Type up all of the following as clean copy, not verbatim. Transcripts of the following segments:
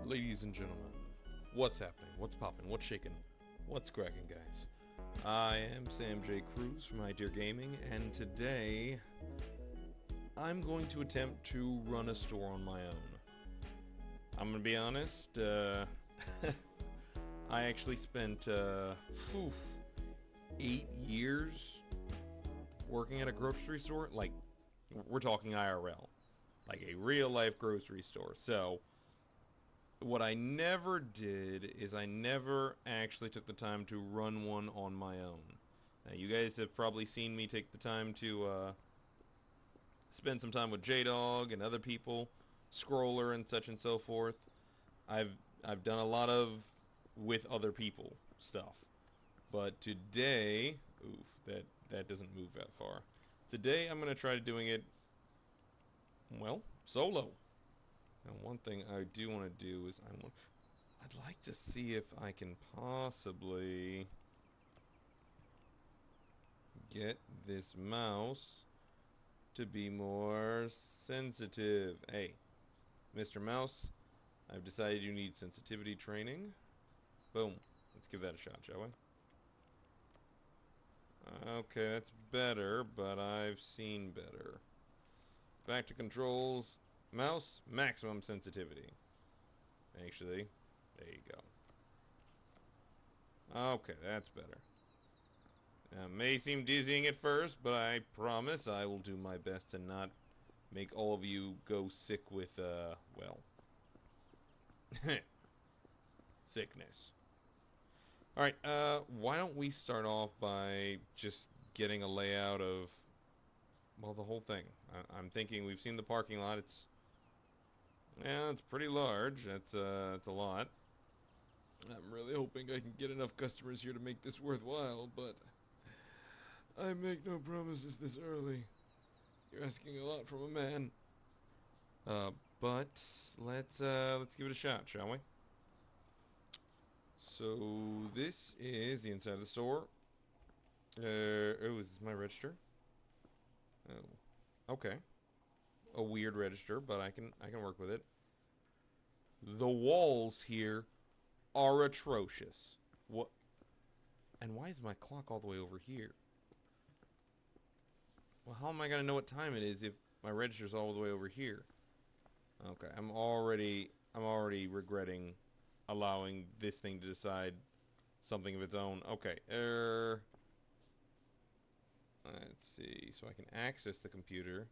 Ladies and gentlemen, what's happening? What's popping? What's shaking? What's cracking, guys? I am Sam J. Cruz from Idea Gaming, and today I'm going to attempt to run a store on my own. I'm gonna be honest, I actually spent 8 years working at a grocery store. Like, we're talking IRL, like a real life grocery store. So what I never did is I never actually took the time to run one on my own. Now, you guys have probably seen me take the time to spend some time with J-Dog and other people, Scroller and such and so forth. I've I've done a lot of with other people stuff. But today, oof, that doesn't move that far. Today I'm going to try doing it, well, solo. Now, one thing I do want to do is I'd like to see if I can possibly get this mouse to be more sensitive. Hey, Mr. Mouse, I've decided you need sensitivity training. Boom. Let's give that a shot, shall we? Okay, that's better, but I've seen better. Back to controls. Mouse, maximum sensitivity. Actually, there you go. Okay, that's better. May seem dizzying at first, but I promise I will do my best to not make all of you go sick with, well, sickness. Alright, why don't we start off by just getting a layout of, well, the whole thing. I'm thinking we've seen the parking lot. It's pretty large. That's a lot. I'm really hoping I can get enough customers here to make this worthwhile, but I make no promises this early. You're asking a lot from a man. But let's give it a shot, shall we? So this is the inside of the store. Oh, is this my register? Oh, okay. A weird register, but I can work with it. The walls here are atrocious. What? And why is my clock all the way over here? Well, how am I gonna know what time it is if my register's all the way over here? Okay, I'm already regretting allowing this thing to decide something of its own. Okay, let's see. So I can access the computer.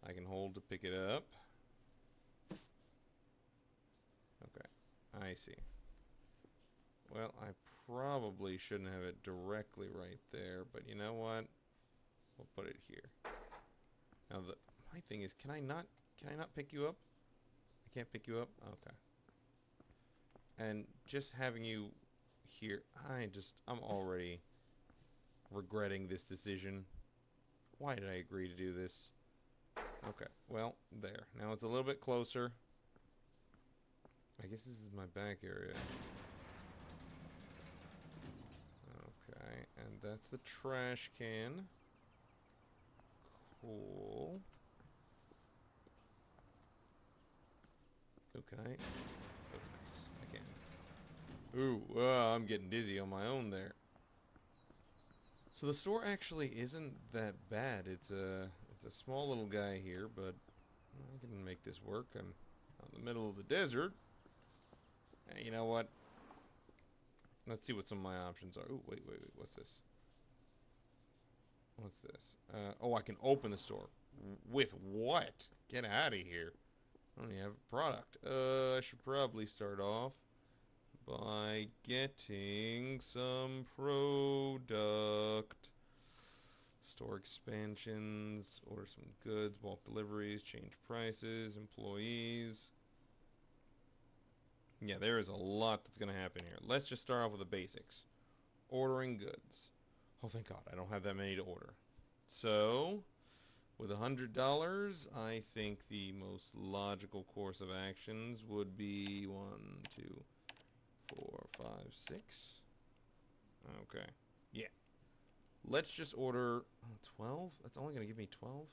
I can hold to pick it up. Okay, I see. Well, I probably shouldn't have it directly right there, but you know what? We'll put it here. Now my thing is, can I not pick you up? I can't pick you up? Okay. And just having you here, I'm already regretting this decision. Why did I agree to do this? Okay, well, there. Now it's a little bit closer. I guess this is my back area. Okay, and that's the trash can. Cool. Okay. Oh, nice. I can. Ooh, I'm getting dizzy on my own there. So the store actually isn't that bad. It's a small little guy here, but I can make this work. I'm out in the middle of the desert. You know what? Let's see what some of my options are. Ooh, wait. What's this? What's this? Oh, I can open the store. With what? Get out of here. I don't even have a product. I should probably start off by getting some product. Store expansions, order some goods, bulk deliveries, change prices, employees. Yeah, there is a lot that's going to happen here. Let's just start off with the basics. Ordering goods. Oh, thank God, I don't have that many to order. So, with $100, I think the most logical course of actions would be 1, 2, 4, 5, 6. Okay. Yeah. Let's just order 12? That's only going to give me 12?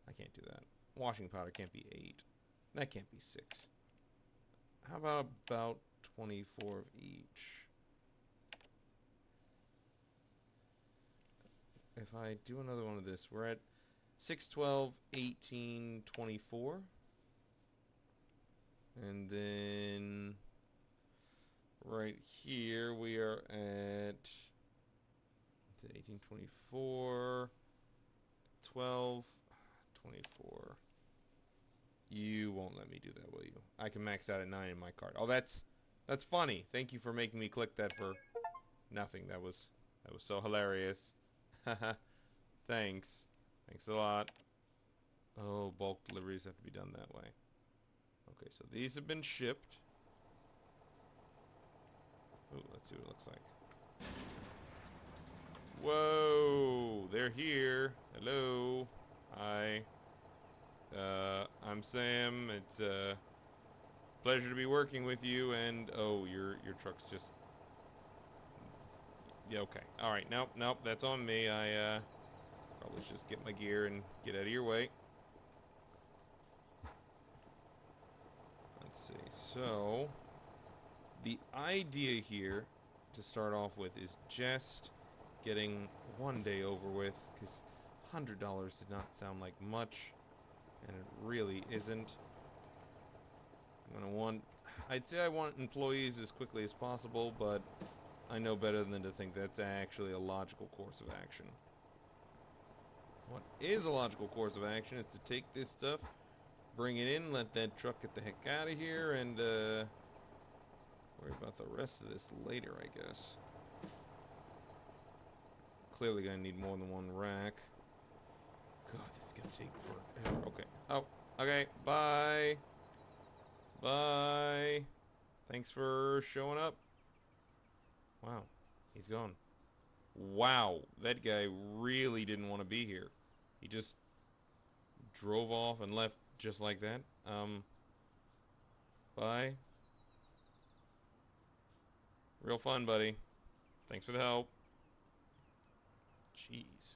I can't do that. Washing powder can't be 8. That can't be 6. How about 24 of each? If I do another one of this, we're at 6, 12, 18, 24. And then right here we are at 18, 24, 12, 24. You won't let me do that, will you? I can max out at 9 in my card. Oh, that's funny. Thank you for making me click that for nothing. That was so hilarious. Haha. Thanks. Thanks a lot. Oh, bulk deliveries have to be done that way. Okay, so these have been shipped. Ooh, let's see what it looks like. Whoa, they're here. Hello. Hi. I'm Sam. It's a pleasure to be working with you. And oh, your truck's just, yeah, okay. All right. Nope. That's on me. I probably should just get my gear and get out of your way. Let's see. So the idea here to start off with is just getting one day over with, because $100 did not sound like much, and it really isn't. I'd say I want employees as quickly as possible, but I know better than to think that's actually a logical course of action. What is a logical course of action is to take this stuff, bring it in, let that truck get the heck out of here, and worry about the rest of this later, I guess. Clearly gonna need more than one rack. God, this is gonna take forever. Okay. Oh, okay. Bye. Bye. Thanks for showing up. Wow. He's gone. Wow. That guy really didn't want to be here. He just drove off and left just like that. Bye. Real fun, buddy. Thanks for the help. Jeez.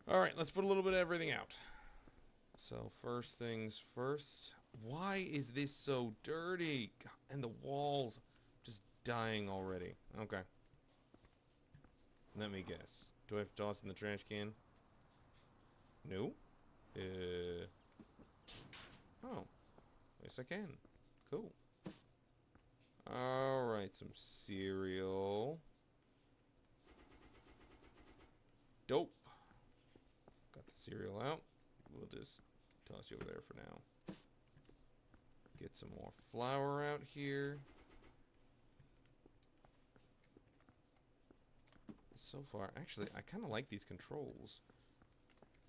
Alright, let's put a little bit of everything out. So, first things first. Why is this so dirty? God, and the walls just dying already. Okay. Let me guess. Do I have to toss in the trash can? No? Oh. Yes, I can. Cool. Alright, some cereal. Dope. Got the cereal out. We'll just toss you over there for now. Get some more flour out here. So far, actually, I kind of like these controls.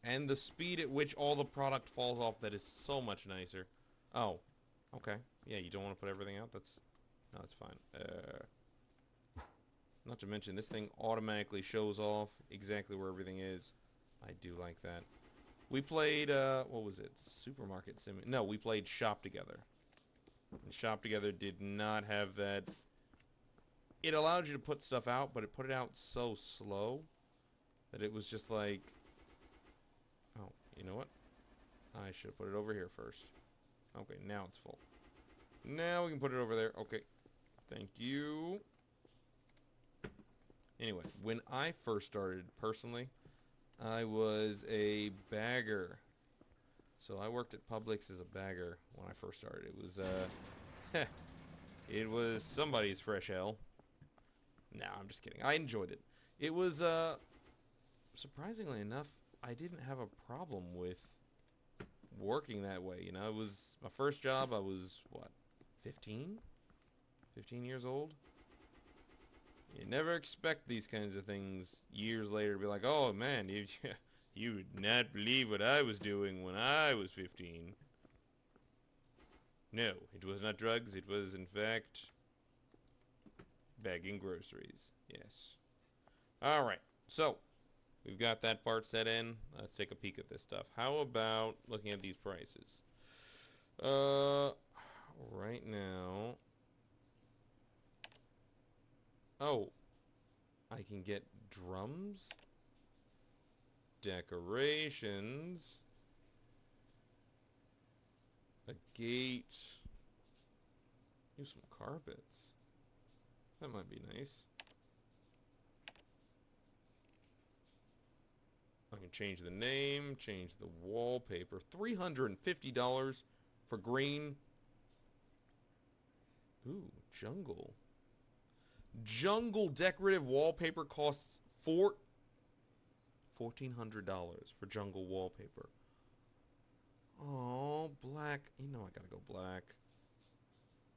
And the speed at which all the product falls off, that is so much nicer. Oh, okay. Yeah, you don't want to put everything out? No, that's fine. Not to mention, this thing automatically shows off exactly where everything is. I do like that. We played, what was it? Supermarket Sim. No, we played Shop Together. And Shop Together did not have that. It allowed you to put stuff out, but it put it out so slow that it was just like, oh, you know what? I should have put it over here first. Okay, now it's full. Now we can put it over there. Okay, thank you. Anyway, when I first started, personally, I was a bagger. So I worked at Publix as a bagger when I first started. It was, it was somebody's fresh hell. No, I'm just kidding. I enjoyed it. It was, surprisingly enough, I didn't have a problem with working that way. You know, it was my first job. I was, what, 15? 15 years old? You never expect these kinds of things years later to be like, oh man, you would not believe what I was doing when I was 15. No, it was not drugs. It was, in fact, bagging groceries. Yes. Alright, so we've got that part set in. Let's take a peek at this stuff. How about looking at these prices? Right now... Oh, I can get drums, decorations, a gate, Use some carpets. That might be nice. I can change the name, change the wallpaper. $350 for green. Ooh, jungle. Jungle decorative wallpaper costs $1,400 for jungle wallpaper. Oh, black. You know I gotta go black.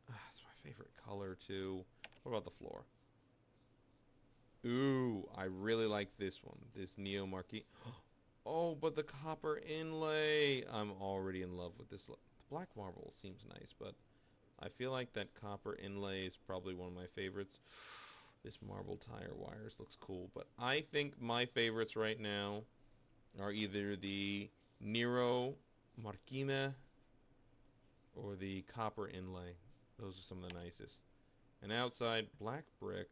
It's my favorite color, too. What about the floor? Ooh, I really like this one. This Neo Marquee. Oh, but the copper inlay. I'm already in love with this. The black marble seems nice, but I feel like that copper inlay is probably one of my favorites. This marble tire wires looks cool, but I think my favorites right now are either the Nero Marquina or the copper inlay. Those are some of the nicest. And outside, black brick.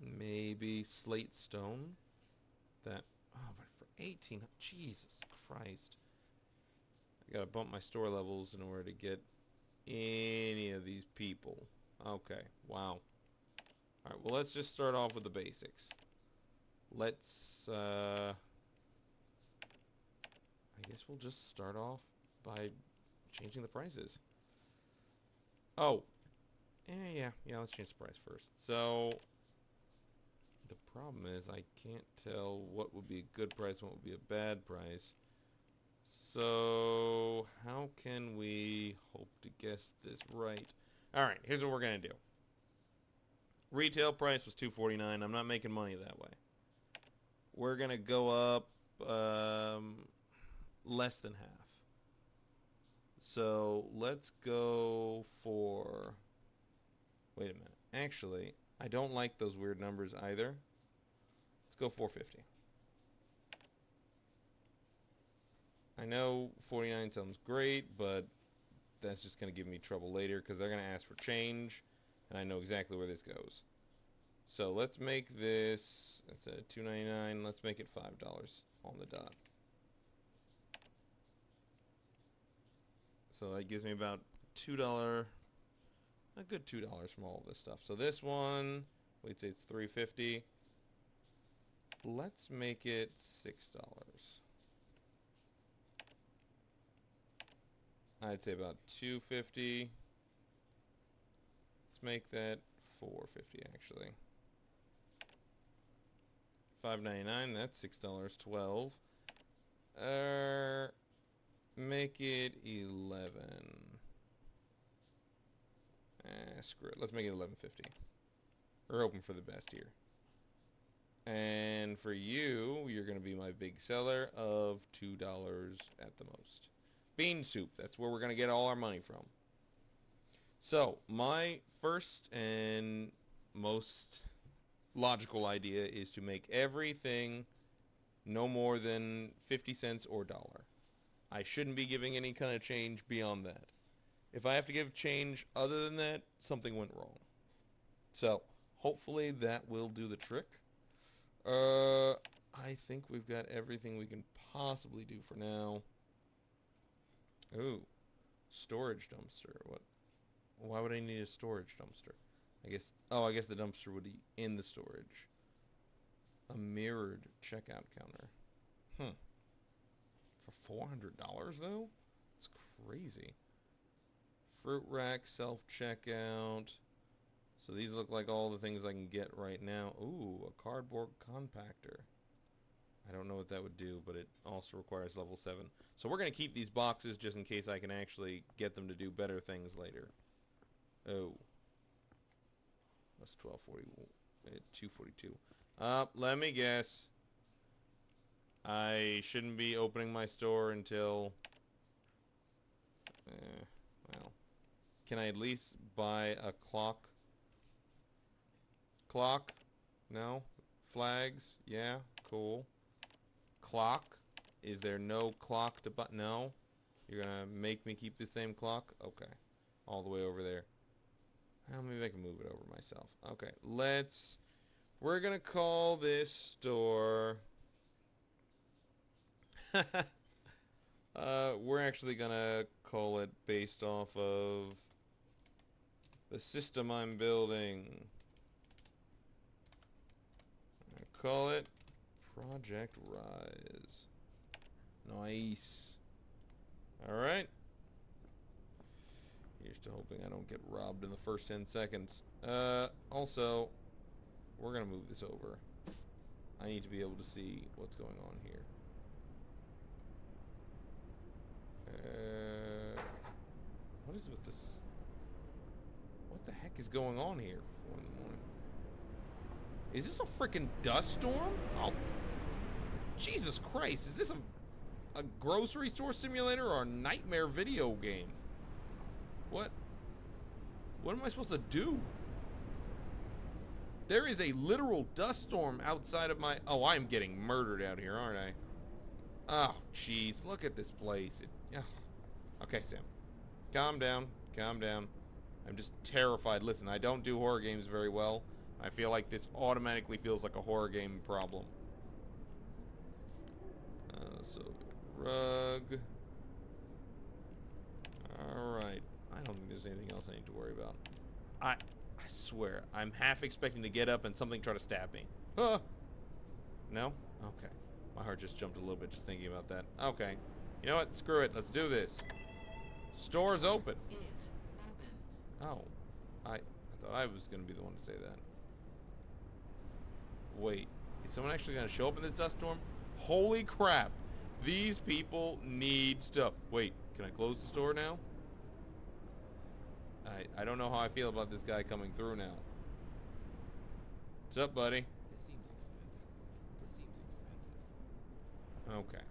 Maybe slate stone. That, oh, but for 18, Jesus Christ. I gotta bump my store levels in order to get any of these people. Okay, wow. Alright, well, let's just start off with the basics. Let's, I guess we'll just start off by changing the prices. Oh. Yeah, let's change the price first. So, the problem is I can't tell what would be a good price and what would be a bad price. So, how can we hope to guess this right? Alright, here's what we're going to do. Retail price was $249. I'm not making money that way. We're going to go up less than half. So, let's go for... Wait a minute. Actually, I don't like those weird numbers either. Let's go $450. I know 49 sounds great, but that's just going to give me trouble later because they're going to ask for change, and I know exactly where this goes. So let's make this, that's a $2.99, let's make it $5 on the dot. So that gives me about $2, a good $2 from all of this stuff. So this one, we'd say it's $3.50. Let's make it $6. I'd say about $2.50. Let's make that $4.50 actually. $5.99. That's $6.12. Make it 11. Screw it. Let's make it $11.50. We're hoping for the best here. And for you, you're going to be my big seller of $2 at the most. Bean soup. That's where we're going to get all our money from. So, my first and most logical idea is to make everything no more than 50 cents or dollar. I shouldn't be giving any kind of change beyond that. If I have to give change other than that, something went wrong. So, hopefully that will do the trick. I think we've got everything we can possibly do for now. Ooh, storage dumpster. What? Why would I need a storage dumpster? I guess the dumpster would be in the storage. A mirrored checkout counter. For $400 though? It's crazy. Fruit rack, self-checkout. So these look like all the things I can get right now. Ooh, a cardboard compactor. I don't know what that would do, but it also requires level 7. So we're going to keep these boxes just in case I can actually get them to do better things later. Oh. That's 1240, 242. Let me guess. I shouldn't be opening my store until... well. Can I at least buy a clock? Clock? No? Flags? Yeah? Cool. Clock? Is there no clock to buy? No? You're gonna make me keep the same clock? Okay. All the way over there. Well, maybe I can move it over myself. Okay, we're gonna call this store... we're actually gonna call it based off of the system I'm building. I call it Project Rise. Nice. Alright. Here's to hoping I don't get robbed in the first 10 seconds. Also, we're gonna move this over. I need to be able to see what's going on here. What is with this? What the heck is going on here? 4 in the morning. Is this a freaking dust storm? Oh, Jesus Christ! Is this a grocery store simulator or a nightmare video game? What? What am I supposed to do? There is a literal dust storm outside of my... Oh, I'm getting murdered out here, aren't I? Oh, jeez. Look at this place. Okay, Sam. Calm down. Calm down. I'm just terrified. Listen, I don't do horror games very well. I feel like this automatically feels like a horror game problem. So, rug. Alright. I don't think there's anything else I need to worry about. I swear, I'm half expecting to get up and something try to stab me. Huh? No? Okay. My heart just jumped a little bit just thinking about that. Okay. You know what? Screw it. Let's do this. Store's open. Oh. I thought I was going to be the one to say that. Wait. Is someone actually going to show up in this dust storm? Holy crap. These people need stuff. Wait. Can I close the store now? I don't know how I feel about this guy coming through now. What's up, buddy? This seems expensive. This seems expensive. Okay.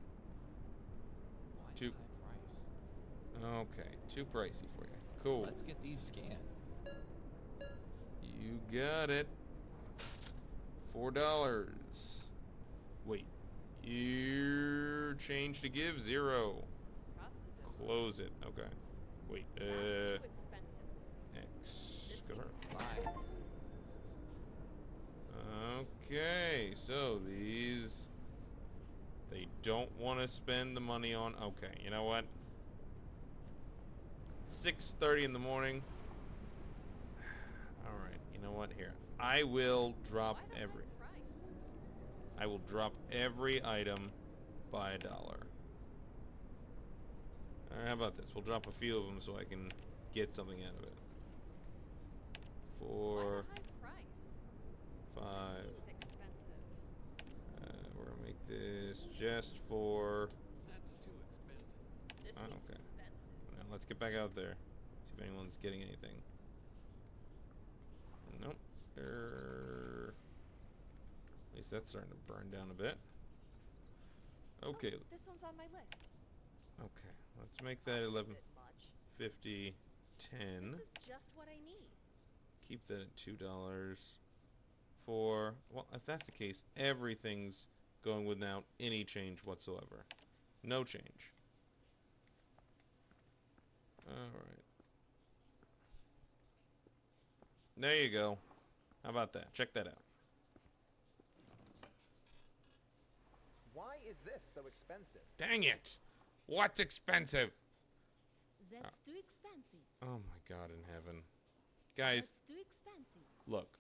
Why Too. high price? Okay. Too pricey for you. Cool. Let's get these scanned. You got it. $4. Wait. Your change to give? 0. Close it. Okay. Wait. That's too expensive. X. This Go seems to- expensive. Okay, so these... They don't want to spend the money on... Okay, you know what? 6:30 in the morning. Alright, you know what? Here. I will drop Why the every... high price? I will drop every item by $1. Alright, how about this? We'll drop a few of them so I can get something out of it. Why 4, the high price? 5... Seems expensive. we're gonna make this just for... That's too expensive. This Oh, seems okay. expensive. Now let's get back out there. See if anyone's getting anything. Nope. At least that's starting to burn down a bit. Okay. Oh, this one's on my list. Okay. Let's make that A 11, bit much. 50, 10. This is just what I need. Keep that at $2. For... Well, if that's the case, everything's going without any change whatsoever. No change. Alright. There you go. How about that? Check that out. Why is this so expensive? Dang it! What's expensive? That's too expensive. Oh my God in heaven. Guys, That's too expensive. look.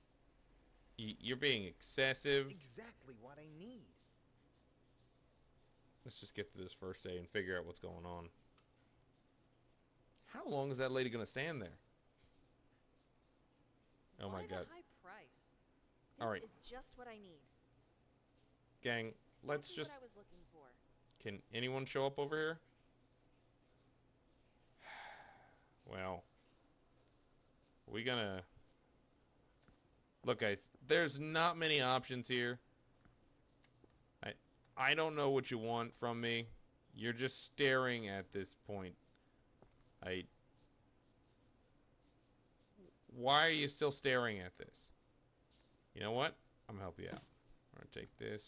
You're being excessive. Exactly what I need. Let's just get to this first day and figure out what's going on. How long is that lady gonna stand there? Oh my Why God. the high price? This All right. is just what I need. Gang, let's Exactly just... what I was looking for. Can anyone show up over here? Well, we gonna... Look, guys, there's not many options here. I don't know what you want from me. You're just staring at this point. Why are you still staring at this? You know what? I'm gonna help you out. I'm gonna take this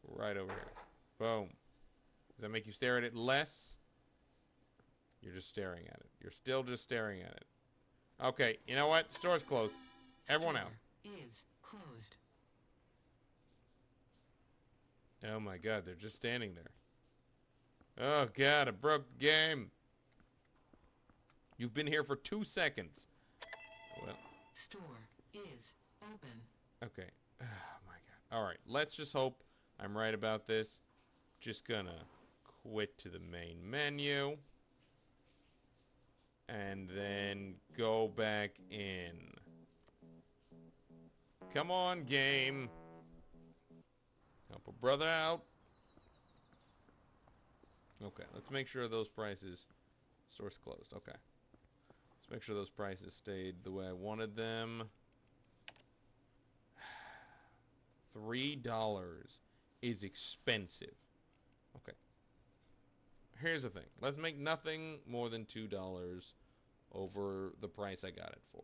right over here. Boom. Does that make you stare at it less? You're just staring at it. You're still just staring at it. Okay, you know what? Store's closed. Everyone out. Is closed. Oh my God, they're just standing there. Oh God, I broke the game. You've been here for 2 seconds. Well, Store is open. okay. Oh my god. Alright, let's just hope I'm right about this. Just gonna quit to the main menu. And then go back in. Come on, game. Help a brother out. Okay, let's make sure those prices... Source closed, okay. Let's make sure those prices stayed the way I wanted them. $3 is expensive. Okay. Here's the thing. Let's make nothing more than $2 over the price I got it for.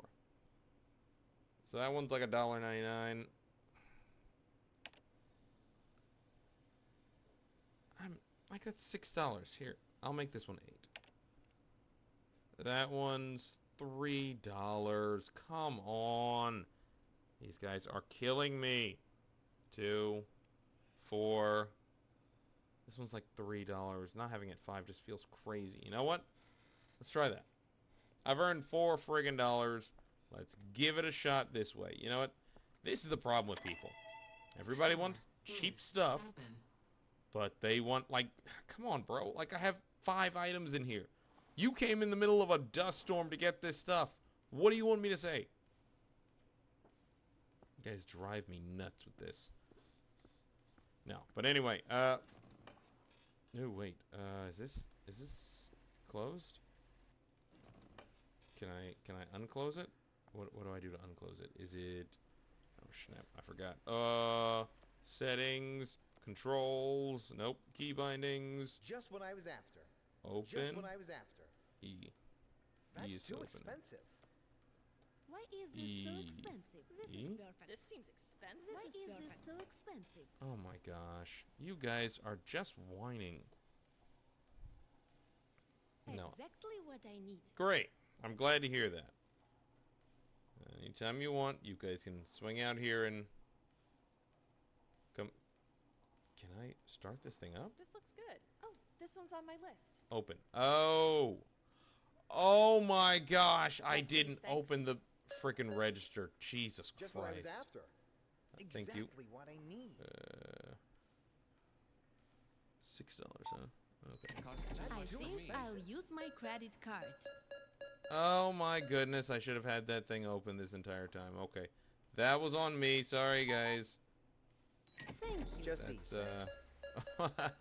So that one's like $1.99. I got $6 here. I'll make this one $8. That one's $3. Come on. These guys are killing me. 2, 4. This one's like $3. Not having it 5 just feels crazy. You know what? Let's try that. I've earned $4 friggin' dollars. Let's give it a shot this way. You know what? This is the problem with people. Everybody wants cheap stuff, but they want, like, come on, bro. Like, I have 5 items in here. You came in the middle of a dust storm to get this stuff. What do you want me to say? You guys drive me nuts with this. No, but anyway, no, wait, is this closed? Can I unclose it? What do I do to unclose it? Is it, oh snap, I forgot. Settings, controls, nope, key bindings, Just what I was after. open, Just what I was after. E. E That's is too open. expensive. Why is this so E. expensive? This E? is perfect. This seems expensive. Why is this so expensive? Oh my gosh, you guys are just whining. No. Exactly what I need. Great. I'm glad to hear that. Anytime you want, you guys can swing out here and come. Can I start this thing up? This looks good. Oh, this one's on my list. Open. Oh. Oh my gosh. I Yes, please, didn't thanks. open the freaking register. Jesus Just what I was Christ. after. Thank you. Exactly what I need. $6, huh? Okay. Cost That's I too think expensive. I'll use my credit card. Oh my goodness. I should have had that thing open this entire time. Okay. That was on me. Sorry, guys. Thank you. Just these, That's, thanks.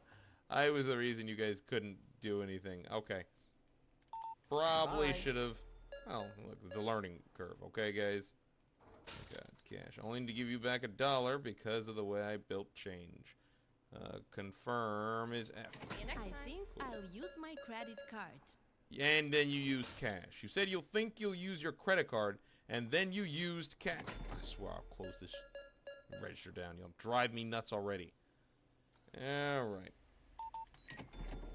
I was the reason you guys couldn't do anything. Okay. Probably Bye. should have... Oh, look, it's a learning curve. Okay, guys? Oh, God, cash. Only need to give you back $1 because of the way I built change. Confirm is F. See you next I time. think I'll use my credit card. And then you use cash. You said you'll think you'll use your credit card, and then you used cash. I swear I'll close this register down. You'll drive me nuts already. Alright.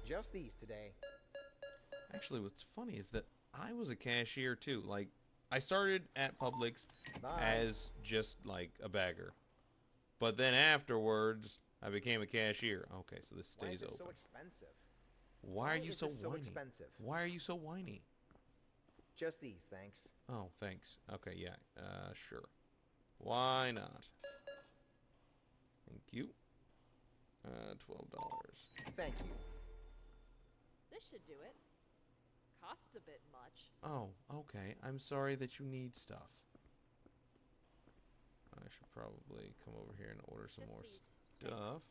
Just these today. Actually, what's funny is that I was a cashier too. Like, I started at Publix Bye. as just like a bagger. But then afterwards, I became a cashier. Okay, so this Why is stays this open. so expensive? Why are you is so this so whiny? expensive? Why are you so whiny? Just these, thanks. Oh, thanks. Okay, yeah, sure. Why not? Thank you. $12. Thank you. This should do it. Costs a bit much. Oh, okay. I'm sorry that you need stuff. I should probably come over here and order some Just more these. stuff.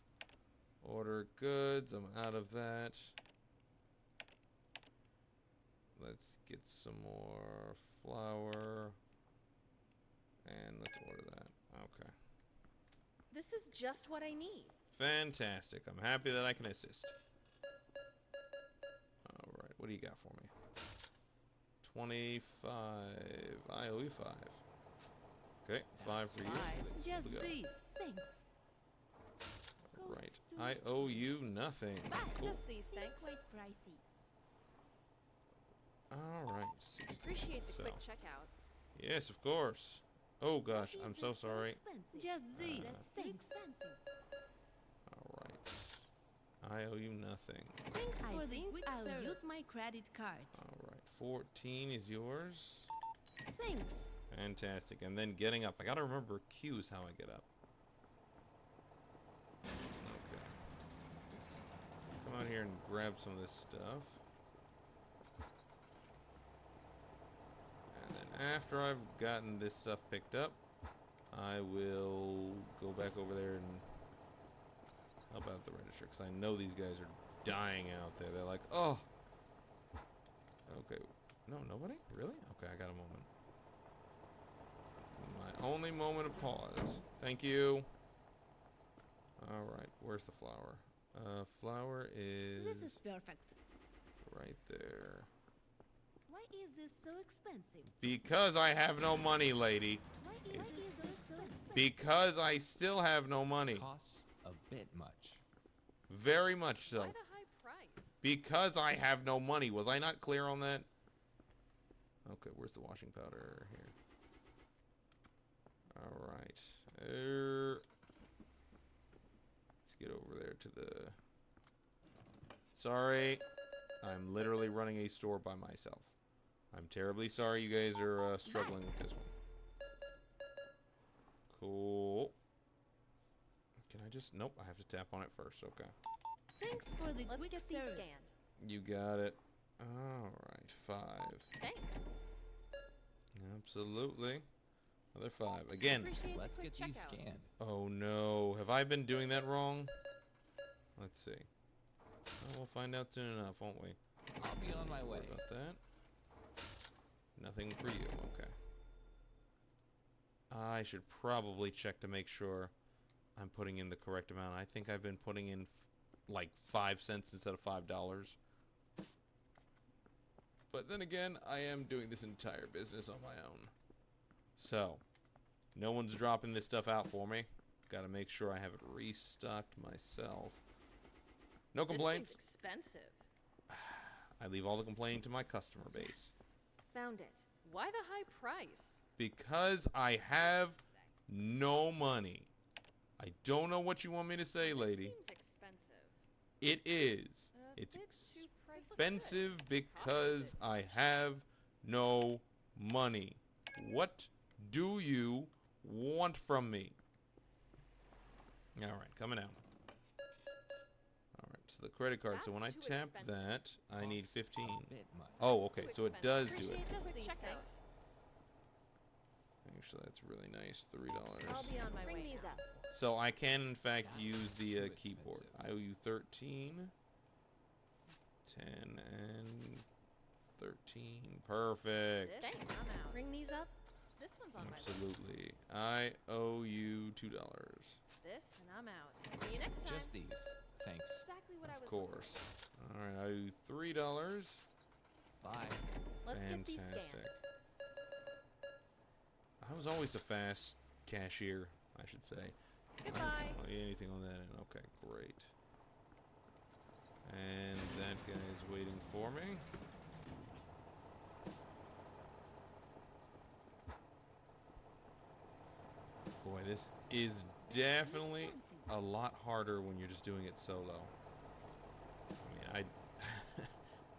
Order goods. I'm out of that. Let's get some more flour. And let's order that. Okay. This is just what I need. Fantastic. I'm happy that I can assist. Alright, what do you got for me? 25. I owe you 5. Okay, 5 for you. Just We'll go. these. Thanks. Right. Costs too I much. owe you nothing. But Cool. Just these, seems thanks. quite pricey. Alright. Appreciate the So. quick checkout. Yes, of course. Oh gosh, Why I'm is so this sorry. expensive? Just these. Uh, That's too expensive. Alright. I owe you nothing. Thanks I for the think quick I'll service. use Use my credit card. Alright, 14 is yours. Thanks. Fantastic. And then getting up. I gotta remember Q's how I get up. Okay. Come out here and grab some of this stuff. And then after I've gotten this stuff picked up, I will go back over there and help out the register, because I know these guys are dying out there. They're like, oh! Okay. No, nobody? Really? Okay, I got a moment. My only moment of pause. Thank you. Alright, where's the flour? Flour is This is perfect. right there. Why is this so expensive? Because I have no money, lady. Why is this so expensive? Because I still have no money. Costs a bit much. Very much so. Why the high price? Because I have no money. Was I not clear on that? Okay, where's the washing powder? Here. Alright. Let's get over there to the... Sorry. I'm literally running a store by myself. I'm terribly sorry you guys are struggling with this one. Cool. Can I just... Nope, I have to tap on it first. Okay. Thanks for the Let's quick get these service. scanned. You got it. Alright, 5. Thanks. Absolutely. Another 5. Again. Appreciate the Let's quick get these checkout. scanned. Oh no. Have I been doing that wrong? Let's see. Well, we'll find out soon enough, won't we? I'll be on my way. What about that? Nothing for you. Okay. I should probably check to make sure I'm putting in the correct amount. I think I've been putting in like 5 cents instead of $5. But then again, I am doing this entire business on my own. So, no one's dropping this stuff out for me. Gotta make sure I have it restocked myself. No complaints. This seems expensive. I leave all the complaining to my customer base. Yes. Found it. Why the high price? Because I have Today. no money. I don't know what you want me to say, lady. This seems expensive. It is. A It's bit too pricey. expensive because I have no money. What do you want from me? Alright, coming out. Alright, so the credit card. So That's when I too tap expensive. that, I need Costs 15. A bit much. Oh, That's okay, too so it expensive. does do it. Appreciate just Quick these checkout. things. Actually, that's really nice. $3. I'll be on my Bring way these now. up. So I can, in fact, That's use the too keyboard. expensive. I owe you 13. 10 and 13. Perfect. This, Thanks. I'm out. Bring these up. This one's on my list. Absolutely. I owe you $2. This, and I'm out. See you next time. Just these. Thanks. Exactly what I Of was looking course. for. Alright, I owe you $3. Bye. Let's get these Fantastic. scanned. I was always a fast cashier, I should say. Goodbye. Anything on that end? Okay, great. And that guy's waiting for me. Boy, this is definitely a lot harder when you're just doing it solo. I mean,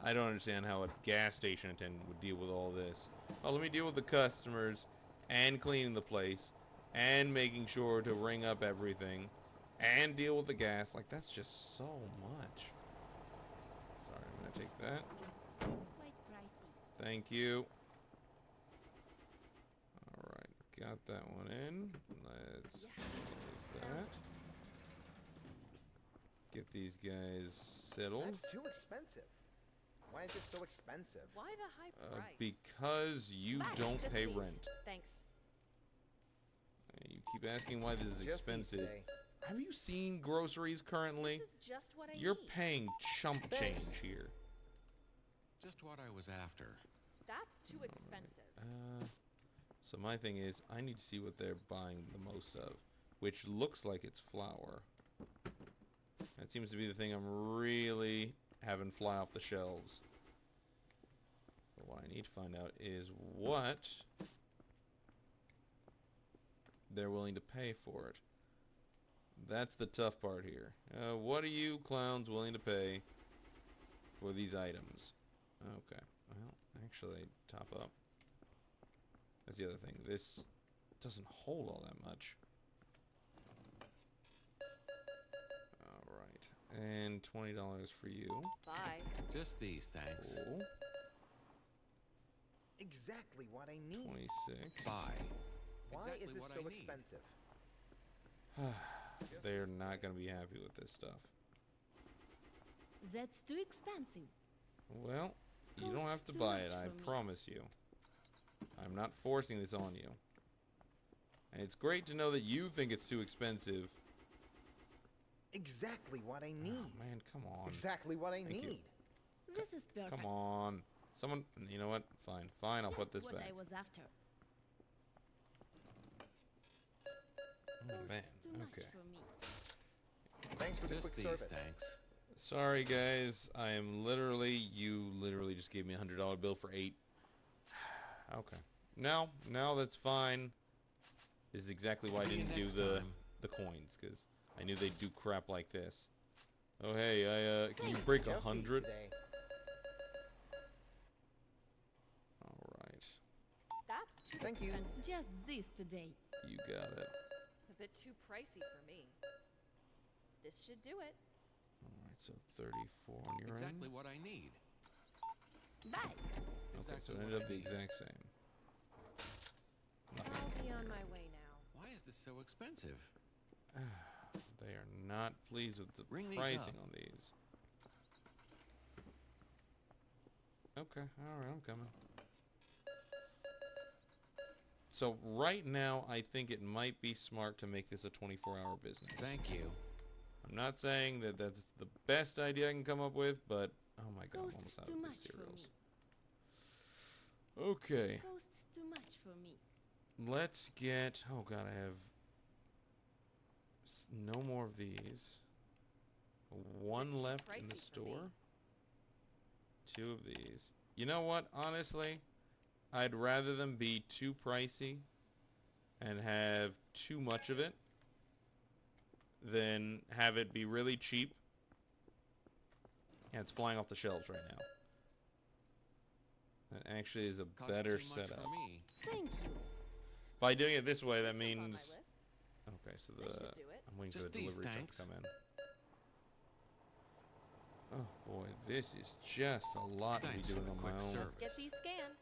I don't understand how a gas station attendant would deal with all this. Oh, let me deal with the customers and cleaning the place and making sure to ring up everything and deal with the gas. Like, that's just so much. Sorry, I'm gonna take that. It's quite pricey. Thank you. Alright, got that one in. Let's close that. Get these guys settled. That's too expensive. Why is it so expensive? Why the high price? Because you Bye, don't Just pay these. rent. Thanks. You keep asking why this is Just these expensive. today. Have you seen groceries currently? This is just what I You're need. paying chump Thanks. change here. Just what I was after. That's too expensive. So my thing is, I need to see what they're buying the most of, which looks like it's flour. That seems to be the thing I'm really having fly off the shelves. But what I need to find out is what they're willing to pay for it. That's the tough part here. What are you clowns willing to pay for these items? Okay. Well, actually, top up. That's the other thing. This doesn't hold all that much. Alright. And $20 for you. Bye. Just these, thanks. Cool. Exactly what I need. 26. Bye. Why Exactly is this what so I need. expensive? They're not going to be happy with this stuff. That's too expensive. Well, you don't have Costs to too buy much it, I for me. promise you. I'm not forcing this on you. And it's great to know that you think it's too expensive. Exactly what I need. Oh, man, come on. Exactly what I Thank you. need. This is perfect. Come on. Someone, you know what? Fine. Fine, I'll put this Just what back. I was after. Oh, man. Costs too much Okay. for me. Thanks for the Just quick these, service. thanks. Sorry, guys. I am literally, you literally just gave me a $100 bill for 8. Okay. No, that's fine. This is exactly why I See you didn't do next the time. coins, because I knew they'd do crap like this. Oh, hey, can you break Just these 100? today. Alright. That's too Thank you. expensive. Just this today. You got it. A bit too pricey for me. This should do it. Alright, so 34 on your Exactly end. what I need. Bye. Okay, so Exactly it what ended I up the need. exact same. Nothing. I'll be on my way now. Why is this so expensive? They are not pleased with the Ring these pricing up. on these. Okay, alright, I'm coming. So right now, I think it might be smart to make this a 24-hour business. Thank you. I'm not saying that that's the best idea I can come up with, but oh my god, I'm Costs almost out too of much these for cereals. me. Okay, Costs too much for me. let's get. Oh god, I have no more of these. One too left in the pricey for me. store. 2 of these. You know what? Honestly, I'd rather them be too pricey and have too much of it than have it be really cheap and it's flying off the shelves right now. That actually is a Costs better too much setup. for me. Thank you. By doing it this way, that This one's on means... my list. Okay, so This should do it. I'm waiting Just for the these, delivery truck thanks. to come in. Oh boy, this is just a lot Thanks to be for doing the on quick my own. service. Get these scanned.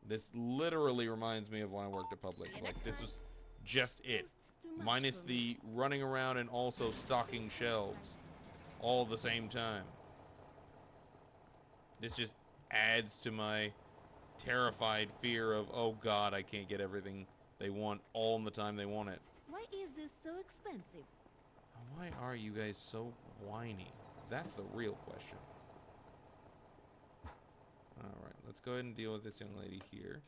This literally reminds me of when I worked at Publix. See you Like, next this time. was just it. Costs too much Minus for me. the running around and also stocking shelves all at the same time. This just adds to my terrified fear of, oh god, I can't get everything they want all in the time they want it. Why is this so expensive? Why are you guys so whiny? That's the real question. Alright, let's go ahead and deal with this young lady here.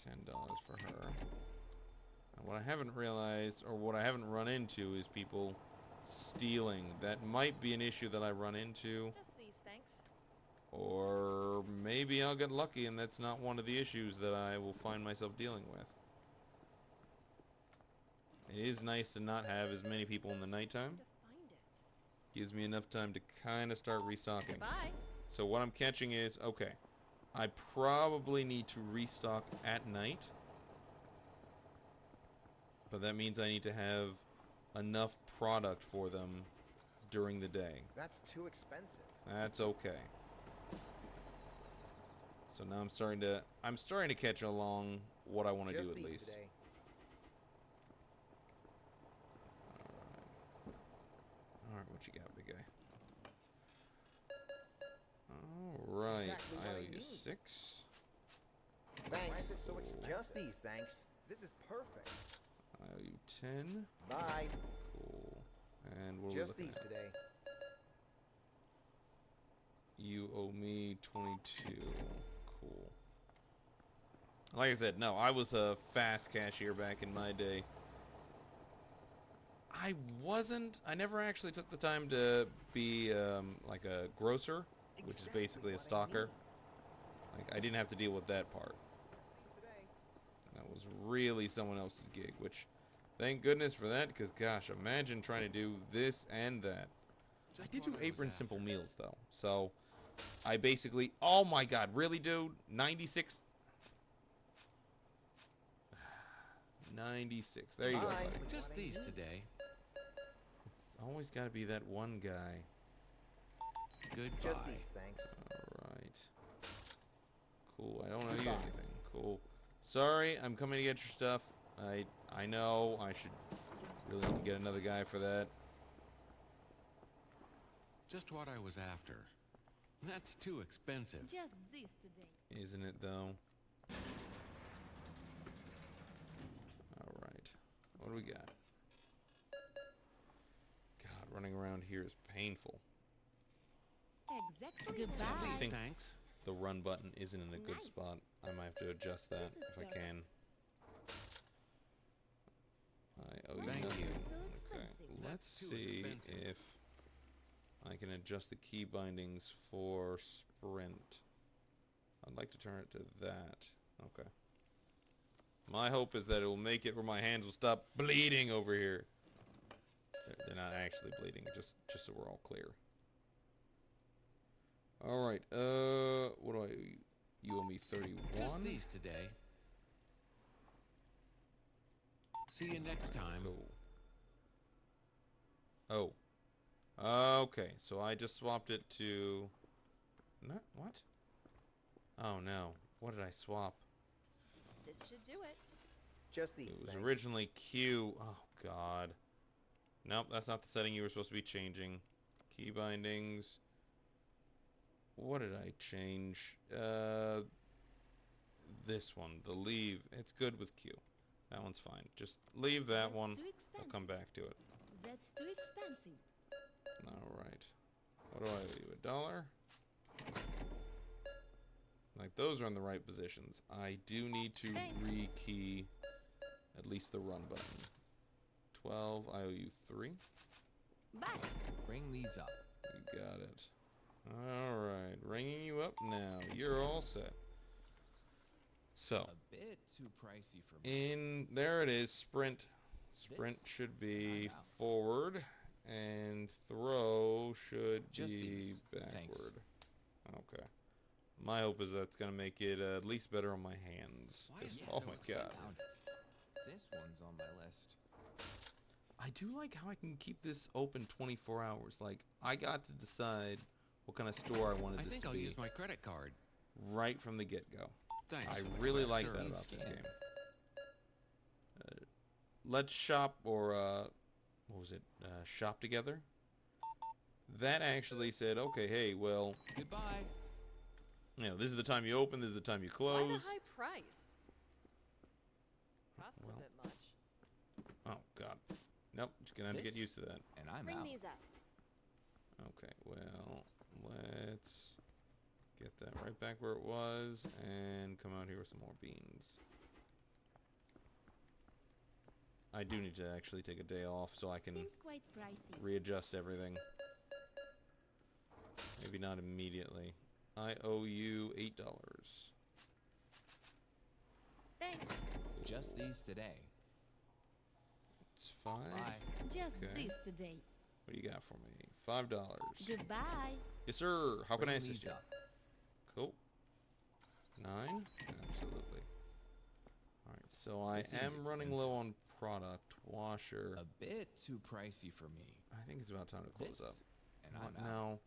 $10 for her. And what I haven't realized, or what I haven't run into, is people stealing. That might be an issue that I run into. Just these, thanks. Or maybe I'll get lucky and that's not one of the issues that I will find myself dealing with. It is nice to not have as many people in the nighttime. Seem to find it. Gives me enough time to kind of start restocking. Goodbye. So what I'm catching is, okay, I probably need to restock at night. But that means I need to have enough product for them during the day. That's too expensive. That's okay. So now I'm starting to catch along what I want to do Just at these least. today. Alright, what you got, big guy? Alright, Exactly what I owe I you need. 6. Why is Thanks. this so Cool. expensive? Just these, thanks. This is perfect. I owe you 10. Bye. Cool. And what are we Just looking these at? today. You owe me 22. Cool. Like I said, no, I was a fast cashier back in my day. I never actually took the time to be like a grocer, which is basically a Exactly what I stocker. need. Like, I didn't have to deal with that part. These today. Now, was really someone else's gig, which, thank goodness for that, because gosh, imagine trying to do this and that. I Just did what do I was Apron Simple after. Meals, though. So, I basically... Oh my god, really, dude? 96... 96. There you go, Bye. buddy. Just these today. Always gotta be that one guy. Goodbye. Just these, thanks. Alright. Cool, I don't owe you Goodbye. anything. Cool. Sorry, I'm coming to get your stuff. I know I should really need to get another guy for that. Just what I was after. That's too expensive. Just this today. Isn't it, though? Alright. What do we got? God, running around here is painful. Exactly. Just Goodbye. these, think- thanks. The run button isn't in a good Nice. spot. I might have to adjust that This is if I better. can. I owe you Thank nothing. you. So Okay, expensive. let's That's too see expensive. if I can adjust the key bindings for sprint. I'd like to turn it to that. Okay. My hope is that it will make it where my hands will stop bleeding over here. They're not actually bleeding, just so we're all clear. Alright, what do I owe you? You owe me 31? Just these today. See you next time. Cool. Oh. Okay, so I just swapped it to... No, what? Oh no, what did I swap? This should do it. Just these, It was thanks. originally Q. Oh god. Nope, that's not the setting you were supposed to be changing. Key bindings. What did I change? This one, the leave. It's good with Q. That one's fine. Just leave that That's one. too I'll expensive. come back to it. That's too expensive. Alright. What do I owe you? $1? Like, those are in the right positions. I do need to Thanks. rekey at least the run button. 12, I owe you 3. Bye. Bring these up. You got it. Alright, ringing you up now. You're all set. So, A bit too pricey for me. there it is, sprint. Sprint This? should be I'm out. forward, and throw should Just be these. backward. Thanks. Okay. My hope is that's gonna make it at least better on my hands. Why is 'cause- this oh so my god. expensive? Found it. This one's on my list. I do like how I can keep this open 24 hours. Like, I got to decide what kind of store I wanted I this think to I'll be use my credit card. right from the get-go. Thanks. I for the really best like that service. about this Scan. game. Let's shop, or what was it? Shop together. That actually said, okay, hey, well, Goodbye. you know, this is the time you open, this is the time you Why close. the high price? Costs Well. a bit much. Oh god. Nope, just gonna have to get This? used to that. And I'm Bring out. these up. Okay, well, let's get that right back where it was and come out here with some more beans. I do need to actually take a day off so I can Seems quite pricey. readjust everything. Maybe not immediately. I owe you $8. Thanks. Just these today. It's fine. Bye. Just Okay. this today. What do you got for me? $5. Goodbye. Yes, sir. How can I Bring assist these you? up. Cool. 9? Absolutely. Alright, so I This seems am running expensive. low on product. Washer. A bit too pricey for me. I think it's about time to close This? up. And What I'm out. now?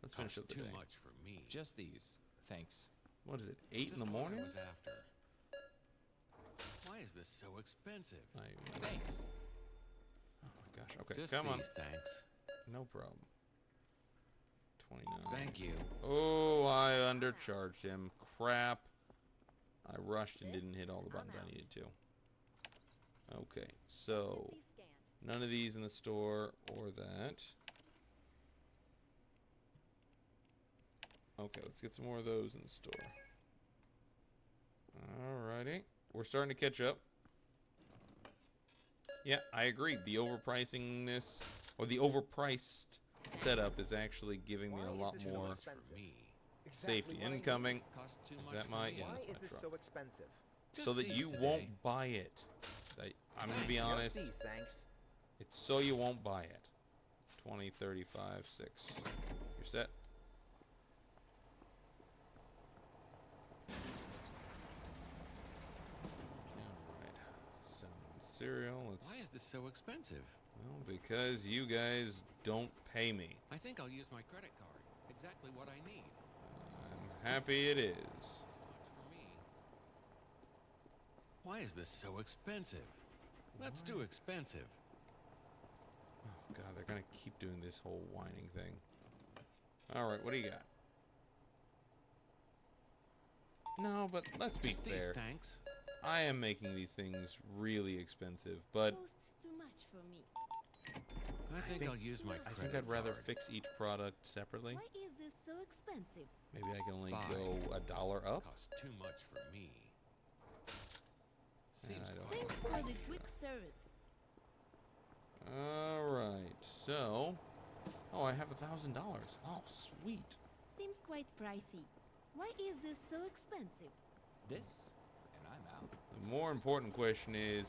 Let's finish Costs up the too day. much for me. Just these. Thanks. What is it? 8 in the Just what morning? I was after. Why is this so expensive? Thanks. Oh my gosh. Okay, Just come on. these, thanks. No problem. 29. Thank you. Oh, I undercharged him. Crap. I rushed and This? didn't hit all the I'm buttons I out. needed to. Okay, Get so these scanned. none of these in the store or that. Okay, let's get some more of those in the store. Alrighty. We're starting to catch up. Yeah, I agree. The overpricing this, or the overpriced setup is actually giving me Why a is lot this so more For expensive? me. Exactly safety what I need. incoming. Costs too Is much that for my- me. yeah. Why that's is my this truck. so expensive? Just so that these you today. won't buy it. I'm gonna be Thanks. honest. Just these, thanks. It's so you won't buy it. 20, 35, 6. You're set. Alright. Some cereal. Why is this so expensive? Well, because you guys don't pay me. I think I'll use my credit card. Exactly what I need. I'm happy it is. Much for me. Why is this so expensive? That's too expensive. Oh god, they're gonna keep doing this whole whining thing. Alright, what do you got? No, but let's be Just these, fair. thanks. I am making these things really expensive, but Costs too much for me. I think I'll use my I credit think I'd rather card. fix each product separately. Why is this so expensive? Maybe I can only Fine. go $1 up. Costs too much for me. Seems I don't- quite Thanks for the pricey. quick service. Alright, so... Oh, I have $1,000. Oh, sweet. Seems quite pricey. Why is this so expensive? This, and I'm out. The more important question is,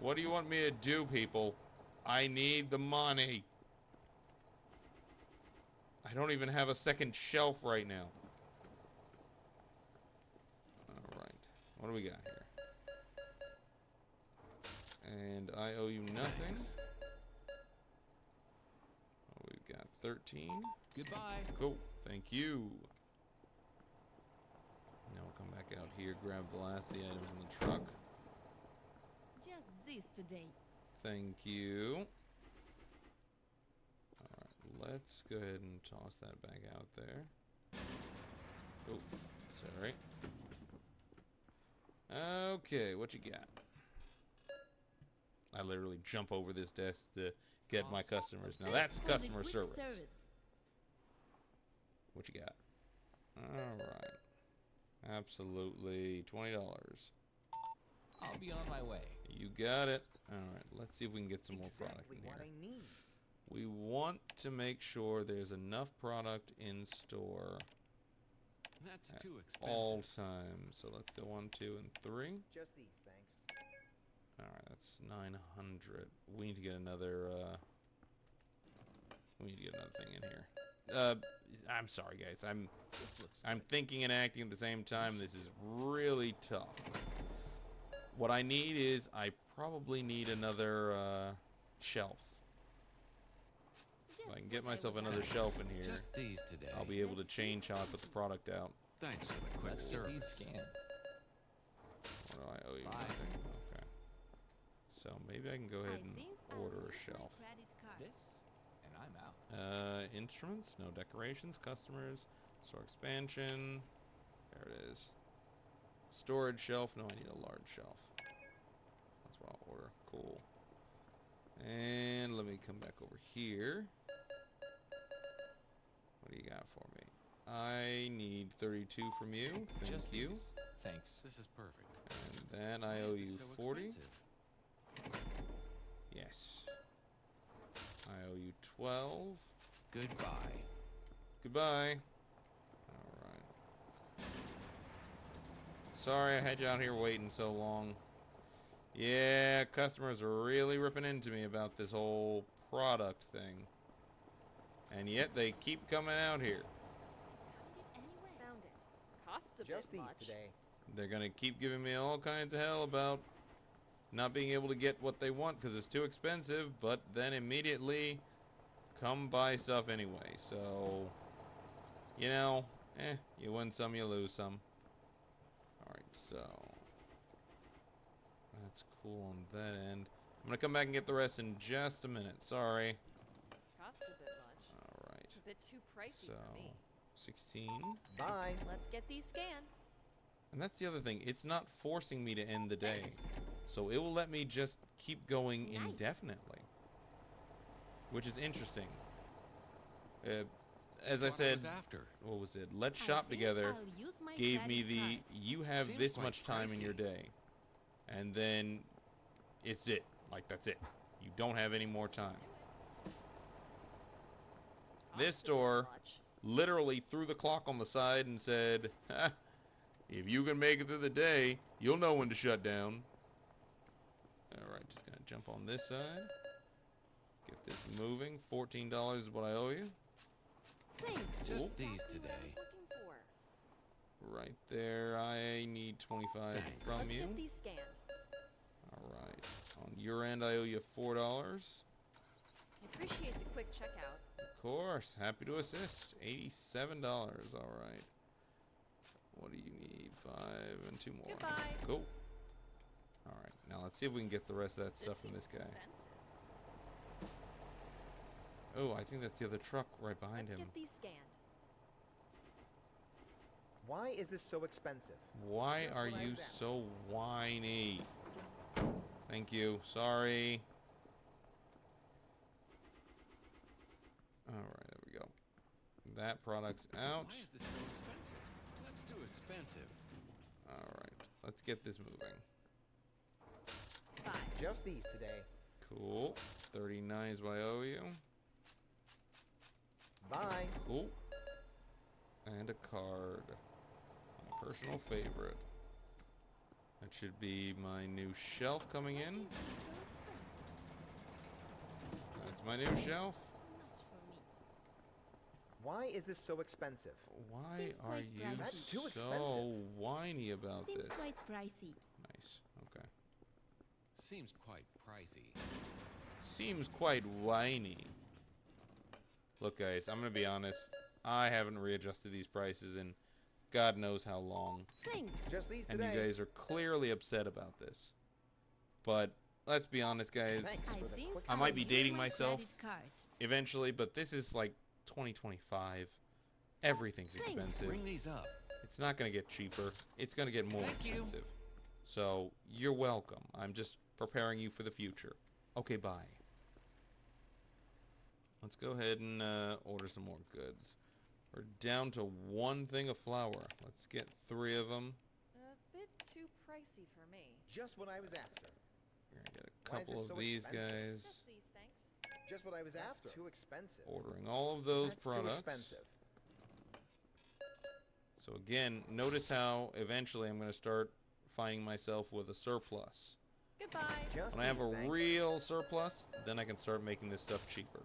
what do you want me to do, people? I need the money. I don't even have a second shelf right now. Alright, what do we got here? And I owe you nothing. Thanks. Oh, we've got 13. Goodbye. Cool, thank you. Now we'll come back out here, grab the last of the items in the truck. Just this today. Thank you. Alright, let's go ahead and toss that back out there. Oh, sorry. Okay, what you got? I literally jump over this desk to get my customers. Now that's Thanks for the customer quick service. What you got? Alright. Absolutely $20. I'll be on my way. You got it. Alright, let's see if we can get some more product Exactly in what here. I need. We want to make sure there's enough product in store That's at too expensive. all times. So let's go 1, 2, and 3. Just these, thanks. Alright, that's 900. We need to get another, we need to get another thing in here. I'm sorry, guys. This looks I'm good. thinking and acting at the same time. This is really tough. What I need is, I probably need another, shelf. If I can get myself another shelf in here, Just these today. I'll be able to change how I put the product out. Thanks for the quick Let's get these service. scanned. What do I owe you? Bye. Nothing? Okay. So maybe I can go ahead I and think I'll order a use my shelf. credit card. This, and I'm out. Instruments, no decorations, customers, store expansion. There it is. Storage shelf. No, I need a large shelf. That's what I'll order. Cool. And let me come back over here. What do you got for me? I need 32 from you. Thank Just you. these. Thanks. This is perfect. And then I Why owe is this you so 40. expensive? Yes. I owe you 12. Goodbye. Goodbye. Alright. Sorry I had you out here waiting so long. Yeah, customers are really ripping into me about this whole product thing. And yet they keep coming out here. Found it anyway. Found it. Costs a Just bit these much. today. They're gonna keep giving me all kinds of hell about not being able to get what they want because it's too expensive, but then immediately come buy stuff anyway. So, you know, you win some, you lose some. Alright, so that's cool on that end. I'm gonna come back and get the rest in just a minute. Sorry. Costs a bit much. Alright, A bit too pricey so for me. 16. Bye. Let's get these scanned. And that's the other thing. It's not forcing me to end the day. Thanks. So it will let me just keep going Nice. indefinitely. Which is interesting. As I What said, was after. what was it? Let's I Shop think Together I'll use my gave me credit the, card. you have Seems this quite much time in your pricey. day. And then it's it. Like, that's it. You don't have any more time. This Costs a bit store much. literally threw the clock on the side and said, "Ha, If you can make it through the day, you'll know when to shut down. Alright, just gonna jump on this side. Get this moving. $14 is what I owe you. Thanks. Just Cool. these Exactly what I today. was looking for. Right there. I need 25 Thanks. from Let's you. get these scanned. Alright. On your end, I owe you $4. I appreciate the quick checkout. Of course. Happy to assist. $87. Alright. What do you need? 5 and 2 more. Goodbye. Cool. Alright. Now let's see if we can get the rest of that This stuff from seems this guy. expensive. Oh, I think that's the other truck right behind Let's him. get these scanned. Why is this so expensive? Why Just are what I you was after. so whiny? Thank you. Sorry. Alright, there we go. That product's out. Why is this so expensive? That's too expensive. Alright, let's get this moving. Bye. Just these today. Cool. 39 is what I owe you. Bye. Cool. And a card. My personal favorite. That should be my new shelf coming in. That's my new shelf. Why is this so expensive? Why Seems are quite you pricey. That's too so expensive. whiny about Seems this? quite pricey. Nice. Okay. Seems quite pricey. Seems quite whiny. Look, guys, I'm gonna be honest. I haven't readjusted these prices in God knows how long, Thanks. Just these and you today. guys are clearly upset about this. But let's be honest, guys. Thanks I for the think quick I might be I'll dating use my myself. credit card. Eventually, but this is like 2025. Everything's Thanks. expensive. Bring these up. It's not gonna get cheaper. It's gonna get more Thank you. expensive. So you're welcome. I'm just preparing you for the future. Okay, bye. Let's go ahead and order some more goods. We're down to one thing of flour. Let's get 3 of them. A bit too pricey for me. Just what I was after. We're gonna get a Why is couple this of so these expensive? guys. Just these, thanks. Just what I was That's after. Too expensive. Ordering all of those That's products. too expensive. So again, notice how eventually I'm gonna start finding myself with a surplus. Goodbye. Just When I have these, a thanks. real surplus, then I can start making this stuff cheaper.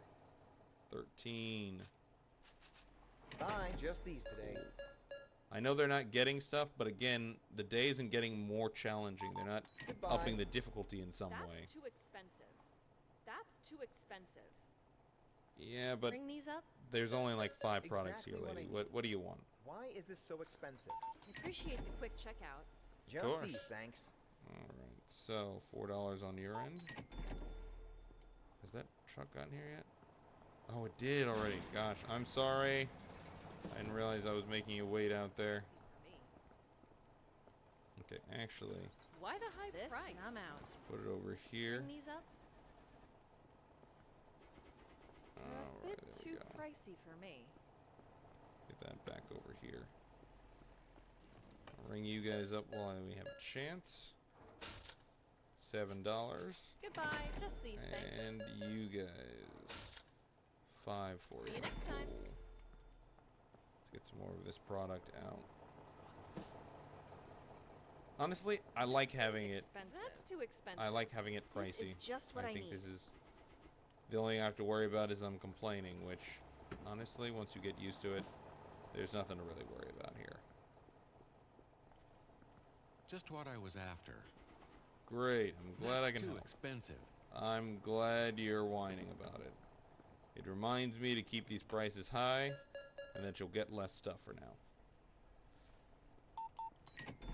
13. Bye. Just these today. I know they're not getting stuff, but again, the day isn't getting more challenging. They're not Goodbye. upping the difficulty in some That's way. too expensive. That's too expensive. Yeah, but Bring these up. there's only like 5 products Exactly here, what I lady. need. What do you want? Why is this so expensive? I appreciate the quick checkout. Just course. these, thanks. Alright, so $4 on your end. Has that truck gotten here yet? Oh, it did already. Gosh, I'm sorry. I didn't realize I was making you wait out there. Pricey for me. Okay, actually, Why the high This, price? and I'm out. let's put it over here. Bring these up. A Alright, bit there too we go. pricey for me. Get that back over here. I'll ring you guys up while we have a chance. $7. Goodbye. Just these, thanks. And you guys. 5 for See you. you next time. Cool. Let's get some more of this product out. Honestly, I like Seems having it. expensive. That's too expensive. I like having it This pricey. is just what I think need. this is the only thing I have to worry about is I'm complaining, which honestly, once you get used to it, there's nothing to really worry about here. Just what I was after. Great. I'm glad That's I can too help. expensive. I'm glad you're whining about it. It reminds me to keep these prices high, and that you'll get less stuff for now.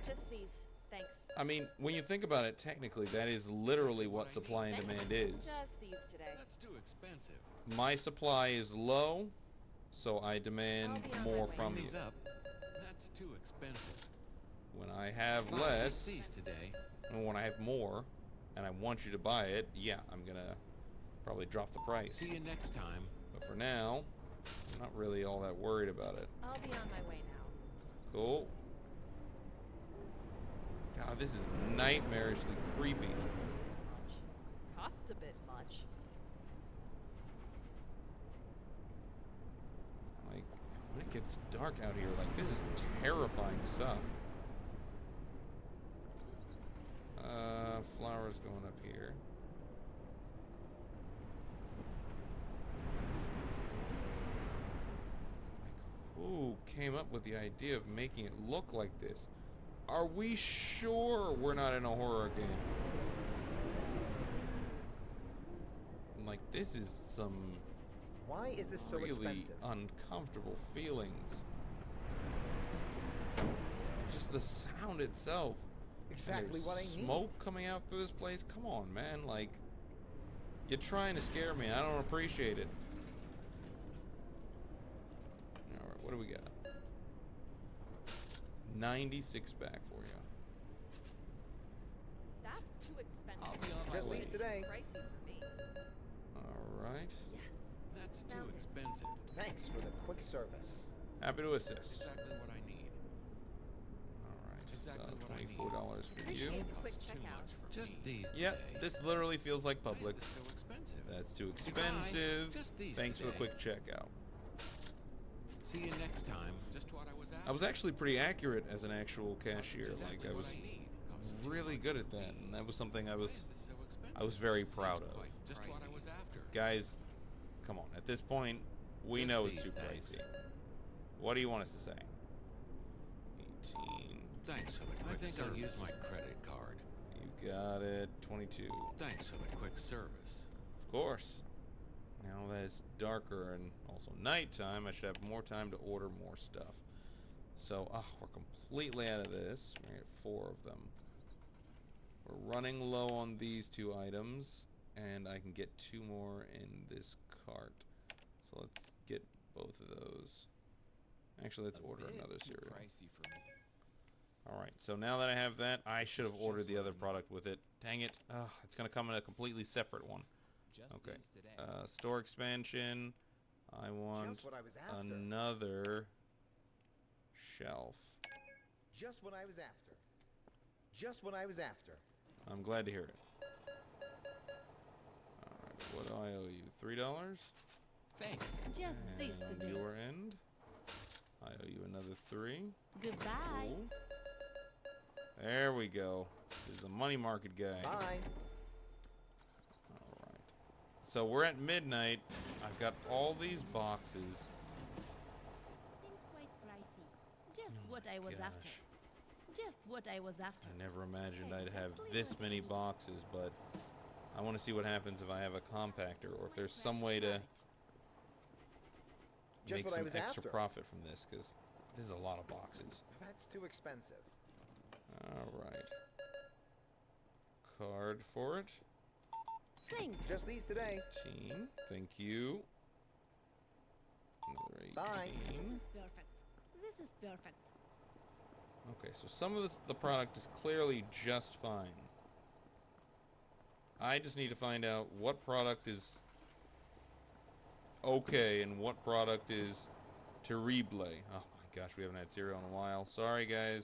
Just these, thanks. I mean, when you think about it, technically, that is literally what supply and Thanks. demand is. Just these today. That's too expensive. My supply is low, so I demand I'll be on my more way. from Bring you. these up. That's too expensive. When I have Fine, less, just these today. and when I have more, and I want you to buy it, yeah, I'm gonna probably drop the price. See you next time. But for now, I'm not really all that worried about it. I'll be on my way now. Cool. God, this is nightmarishly creepy. Costs a bit much. Like, when it gets dark out here, like, this is terrifying stuff. power's going up here. Like, who came up with the idea of making it look like this? Are we sure we're not in a horror game? Like, this is some Why is this so really expensive? uncomfortable feelings. Just the sound itself. Exactly There's what I need. smoke coming out through this place. Come on, man. Like, you're trying to scare me. I don't appreciate it. Alright, what do we got? 96 back for you. That's too expensive. I'll be on my Just way. these today. Pricey for me. Alright. Yes. That's too Found it. expensive. Thanks for the quick service. Happy to assist. Exactly what I need. Alright, Exactly so what I need. $24 for you. Appreciate the quick Costs too checkout. much for Just me. these Yep, today. this literally feels like Why is public. this so expensive? That's too Goodbye. expensive. Just these Thanks for the today. quick checkout. See you next time. Just what I was after. I was actually pretty accurate as an actual cashier. Costs Like, exactly I was what I need. Costs too really much good for at that, me. and that was something I Why was is this so expensive? I was very Seems proud of. quite Just what I pricey. was after. Guys, come on. At this point, we Just know it's these, too thanks. pricey. What do you want us to say? 18. Thanks for the quick I think I'll use service. my credit card. You got it. 22. Thanks for the quick service. Of course. Now that it's darker and also nighttime, I should have more time to order more stuff. So, we're completely out of this. We're gonna get 4 of them. We're running low on these 2 items, and I can get 2 more in this cart. So let's get both of those. Actually, let's A order bit another too cereal. pricey for me. Alright, so now that I have that, I should have is ordered just the what other I need. product with it. Dang it. It's going to come in a completely separate one. Just Okay. these today. Store expansion. I want Just what I was after. another shelf. Just what I was after. Just what I was after. I'm glad to hear it. Alright, what do I owe you? $3? Thanks. Just this And today. your end. I owe you another 3. Goodbye. Cool. There we go. This is the money market guy. Bye. Alright. So we're at midnight. I've got all these boxes. Seems quite pricey. Just Oh what I was after. gosh. Just what I was after. I never imagined I'd have Exactly this what I many need. boxes, but I want to see what happens if I have a compactor or if Use my there's some way credit to card. Just make what I some was extra after. profit from this, because this is a lot of boxes. That's too expensive. Alright. Card for it. Thanks. Just these today. 18. Thank you. Another 18. Bye. This is perfect. This is perfect. Okay, so some of the product is clearly just fine. I just need to find out what product is okay and what product is terrible. Oh my gosh, we haven't had cereal in a while. Sorry, guys.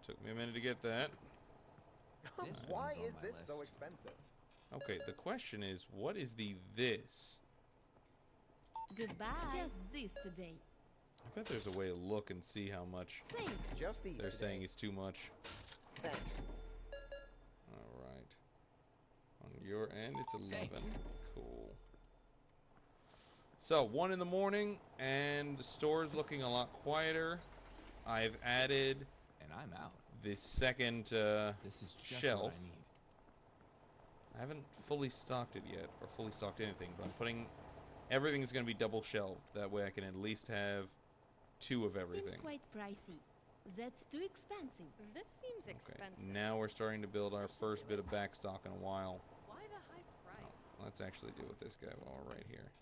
Took me a minute to get that. This Why one's on is my this so list. expensive? Okay, the question is, what is the this? Goodbye. Just this today. I bet there's a way to look and see how much Thanks. Just these they're today. saying is too much. Thanks. Alright. On your end, it's 11. Thanks. Cool. So, 1 in the morning, and the store's looking a lot quieter. I've added And I'm out. the second This is just shelf. what I need. I haven't fully stocked it yet, or fully stocked anything, but I'm putting... Everything's going to be double shelved. That way I can at least have 2 of everything. Seems quite pricey. That's too expensive. This seems Okay, expensive. now we're starting to build our That should first do bit it. of back stock in a while. Why the high price? Let's actually deal with this guy while we're right here.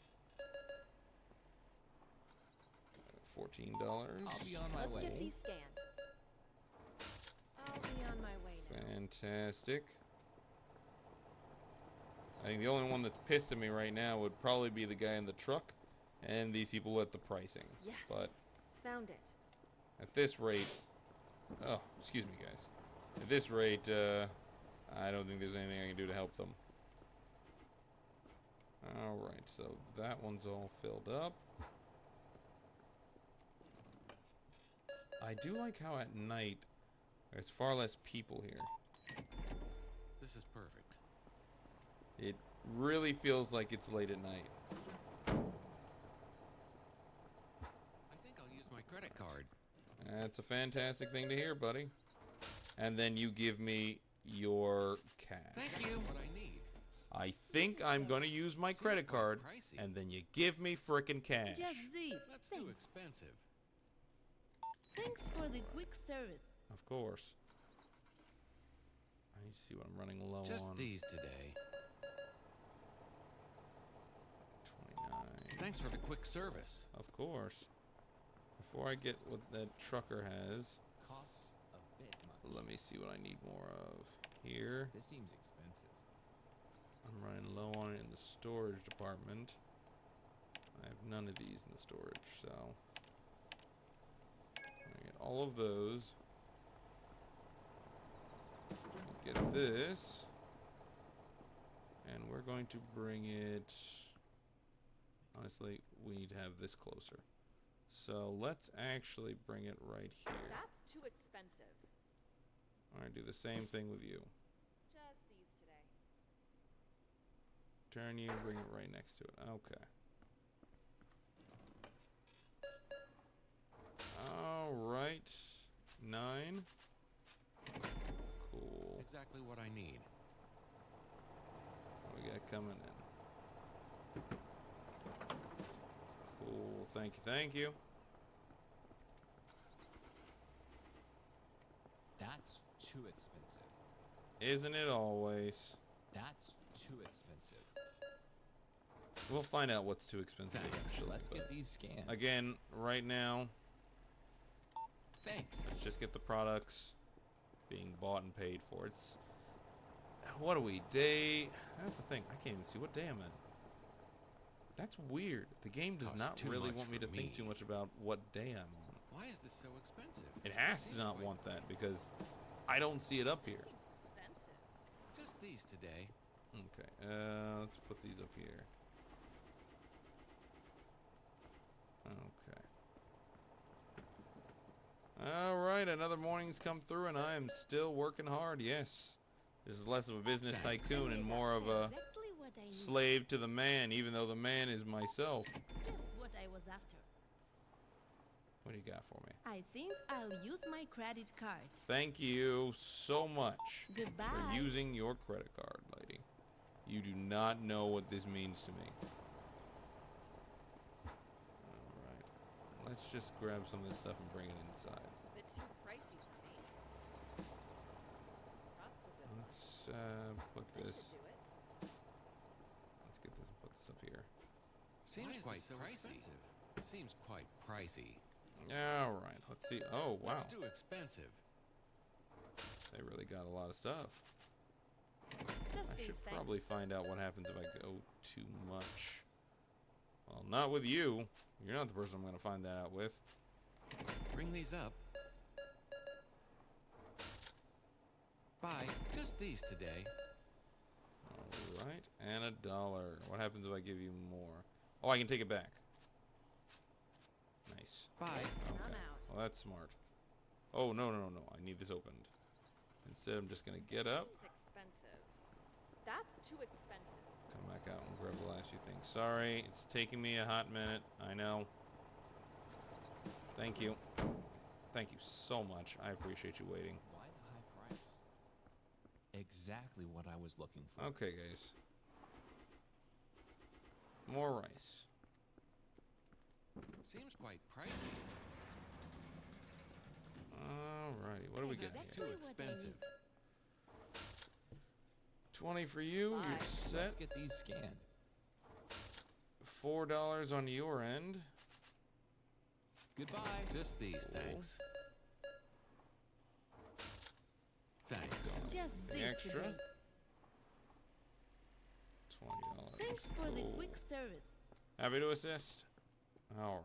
$14. I'll be on my Let's way. get these scanned. I'll be on my way now. Fantastic. I think the only one that's pissed at me right now would probably be the guy in the truck and these people at the pricing. Yes. But Found it. at this rate... Oh, excuse me, guys. At this rate, I don't think there's anything I can do to help them. Alright, so that one's all filled up. I do like how at night There's far less people here. This is perfect. It really feels like it's late at night. I think I'll use my credit card. That's a fantastic thing to hear, buddy. And then you give me your cash. Thank you. What I need. I think I'm gonna use my Seems credit quite card, pricey. and then you give me frickin' cash. Just this. That's too Thanks. expensive. Thanks for the quick service. Of course. I need to see what I'm running low Just on. these today. 29. Thanks for the quick service. Of course. Before I get what that trucker has, Costs a bit much. let me see what I need more of. Here. This seems expensive. I'm running low on it in the storage department. I have none of these in the storage, so I'm gonna get all of those. We'll get this, and we're going to bring it. Honestly, we need to have this closer. So let's actually bring it right here. That's too expensive. I'm gonna do the same thing with you. Just these today. Turn you and bring it right next to it. Okay. Alright. 9. Cool. Exactly what I need. What we got coming in? Cool. Thank you. Thank you. That's too expensive. Isn't it always? That's too expensive. We'll find out what's too expensive Thanks. eventually. Let's get but these scanned. again, right now, Thanks. let's just get the products being bought and paid for. It's what are we? Day. That's the thing. I can't even see what day I'm in. That's weird. The game does Costs not too really much want me for to think me. too much about what day I'm on. Why is this so expensive? It has to Seems not quite want that pricey. because I don't see it up This here. seems expensive. Just these today. Okay, let's put these up here. Okay. Alright, another morning's come through and I am still working hard, yes. This is less of a business Thanks. tycoon and more of a Exactly what I need. slave to the man, even though the man is myself. Just what I was after. What do you got for me? I think I'll use my credit card. Thank you so much Goodbye. for using your credit card, lady. You do not know what this means to me. Alright. Let's just grab some of this stuff and bring it inside. A bit too pricey for me. Costs a bit much. Let's put This this. should do it. Let's get this and put this up here. Seems is quite this so pricey. Seems quite pricey. Alright, let's see. Oh, wow. That's too expensive. They really got a lot of stuff. Just I these should things. probably find out what happens if I go too much. Well, not with you. You're not the person I'm going to find that out with. Bring these up. Bye. Just these today. Alright, and $1. What happens if I give you more? Oh, I can take it back. Nice. Bye. Yes, and I'm Okay. out. Well, that's smart. Oh, no, no, no. I need this opened. Instead, I'm just going to get up, Seems expensive. That's too expensive. come back out, and grab the last few things. Sorry, it's taking me a hot minute. I know. Thank you. Thank you so much. I appreciate you waiting. Why the high price? Exactly what I was looking for. Okay, guys. More rice. Seems quite pricey. Alrighty, what do we get That's here? too Exactly what I expensive. need. 20 for you. Bye. You're set. Let's get these scanned. $4 on your end. Goodbye. Just these, Cool. thanks. Thanks. Just The this extra. today. $20. Thanks for the Cool. quick service. Happy to assist. Alright.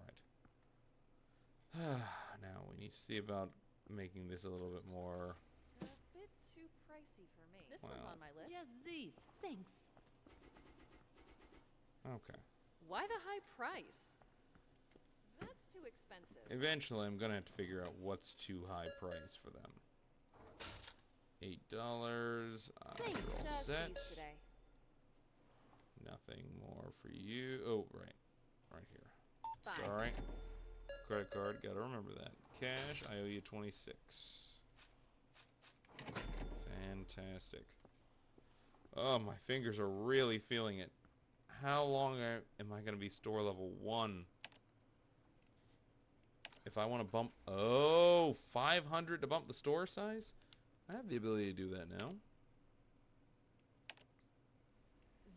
Now we need to see about making this a little bit more. A bit too pricey for me. This one's Wow. on my list. Just this. Thanks. Okay. Why the high price? That's too expensive. Eventually I'm gonna have to figure out what's too high price for them. $8. Thanks. You're all Just set. these today. Nothing more for you. Oh, right. Right here. Fine. It's alright. Credit card, gotta remember that. Cash, I owe you 26. Fantastic. Oh, my fingers are really feeling it. How long am I gonna be store level 1? If I want to bump... Oh, 500 to bump the store size? I have the ability to do that now.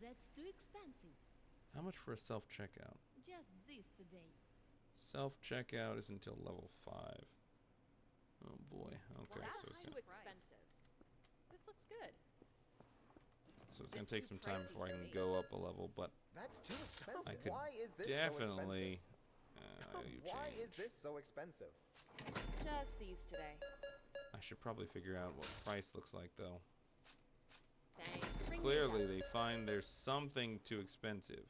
That's too expensive. How much for a self-checkout? Just this today. Self-checkout is until level 5. Oh boy. Okay, Well, so that's it's too gonna, expensive. This looks good. so it's Bit gonna take too some time pricey before I for can me. go up a level, but That's too expensive. I could Why is this definitely so expensive? you Why is change. this so expensive? Just these today. I should probably figure out what price looks like though. Thanks. Bring these Clearly up. they find there's something too expensive.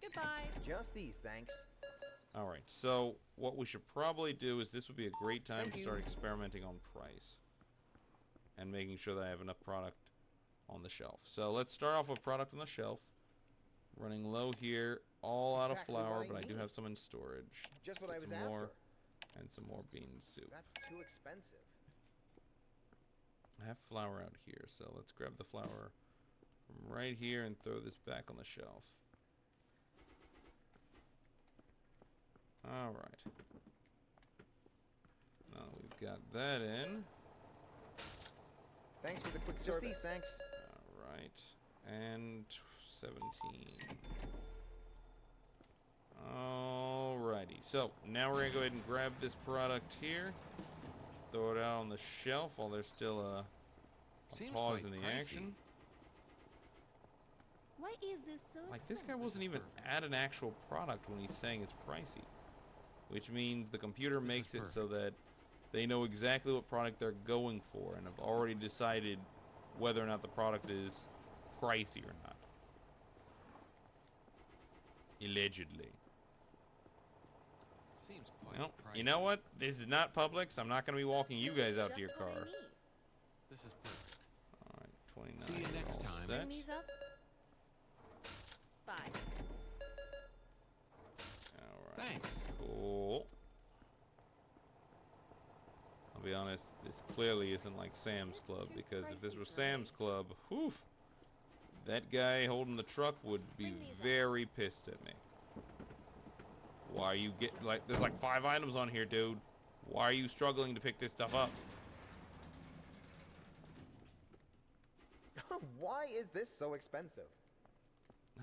Goodbye. Just these, thanks. Alright, so what we should probably do is this would be a great time Thank to you. start experimenting on price. And making sure that I have enough product on the shelf. So let's start off with product on the shelf. Running low here, all out of Exactly what flour, I but I do need. have some in storage. Just what Get I was some after. more, and some more bean soup. That's too expensive. I have flour out here, so let's grab the flour from right here and throw this back on the shelf. Alright. Now that we've got that in. Thanks for the quick service. Just these, thanks. Alright. And 17. Alrighty. So, now we're going to go ahead and grab this product here. Throw it out on the shelf while there's still a Seems pause quite in the pricey. action. Why is this so Like, this guy expensive? wasn't even at an actual product when he's saying it's pricey. Which means the computer This is makes it so perfect. that they know exactly what product they're going for and have already decided whether or not the product is pricey or not. Allegedly. Seems quite Well, pricey. you know what? This is not Publix. I'm not going to be walking you This is guys out to your just what I car. need. This is perfect. Alright, 29. See you you're next all time. set. Bring these up. Bye. Alright, Thanks. cool. I'll be honest, this clearly isn't like Sam's Club, Too because if this pricey was for Sam's me. Club, whew, that guy holding the truck would be Bring these up. very pissed at me. Why are you like, there's like 5 items on here, dude. Why are you struggling to pick this stuff up? Why is this so expensive?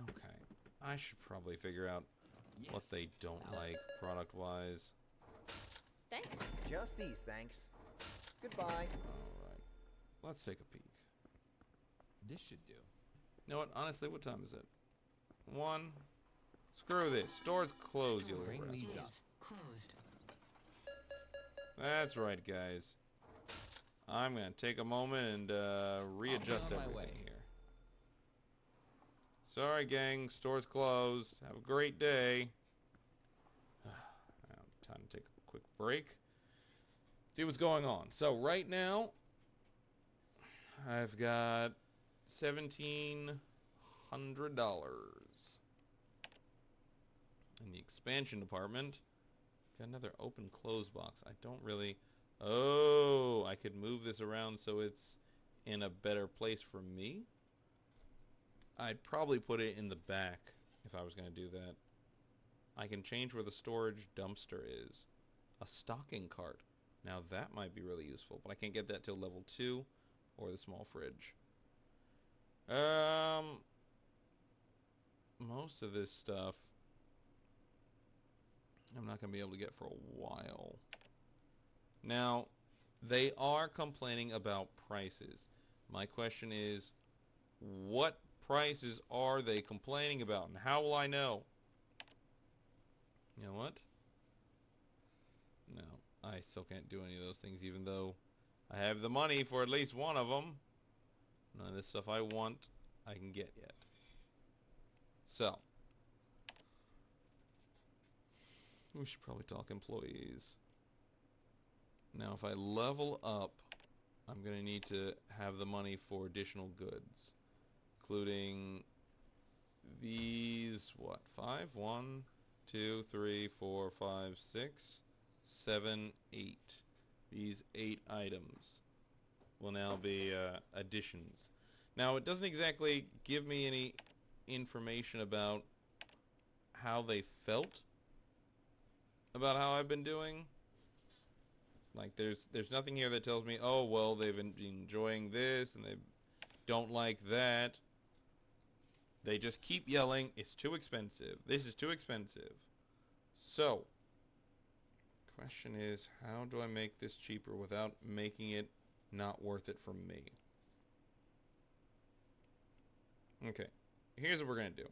Okay, I should probably figure out what they don't like product-wise. Thanks. Just these, thanks. Goodbye. Alright, let's take a peek. This should do. You know what, honestly, what time is it? 1. Screw this. Store's closed, you little Bring rascal. these Is up. closed. That's right, guys. I'm gonna take a moment and readjust on my everything way. here. Sorry, gang. Store's closed. Have a great day. Now, time to take a quick break. See what's going on. So right now, I've got $1,700 in the expansion department. Got another open close box. I don't really... Oh, I could move this around so it's in a better place for me. I'd probably put it in the back if I was going to do that. I can change where the storage dumpster is. A stocking cart. Now that might be really useful, but I can't get that till level 2 or the small fridge. Most of this stuff I'm not going to be able to get for a while. Now, they are complaining about prices. My question is, what prices are they complaining about, and how will I know? You know what? No, I still can't do any of those things, even though I have the money for at least one of them. None of this stuff I want, I can get yet. So, we should probably talk employees. Now, if I level up, I'm going to need to have the money for additional goods, including these, what, 5? 1, 2, 3, 4, 5, 6, 7, 8. These 8 items will now be additions. Now, it doesn't exactly give me any information about how they felt about how I've been doing. Like, there's nothing here that tells me, oh, well, they've been enjoying this and they don't like that. They just keep yelling, it's too expensive. This is too expensive. So, question is, how do I make this cheaper without making it not worth it for me? Okay, here's what we're going to do.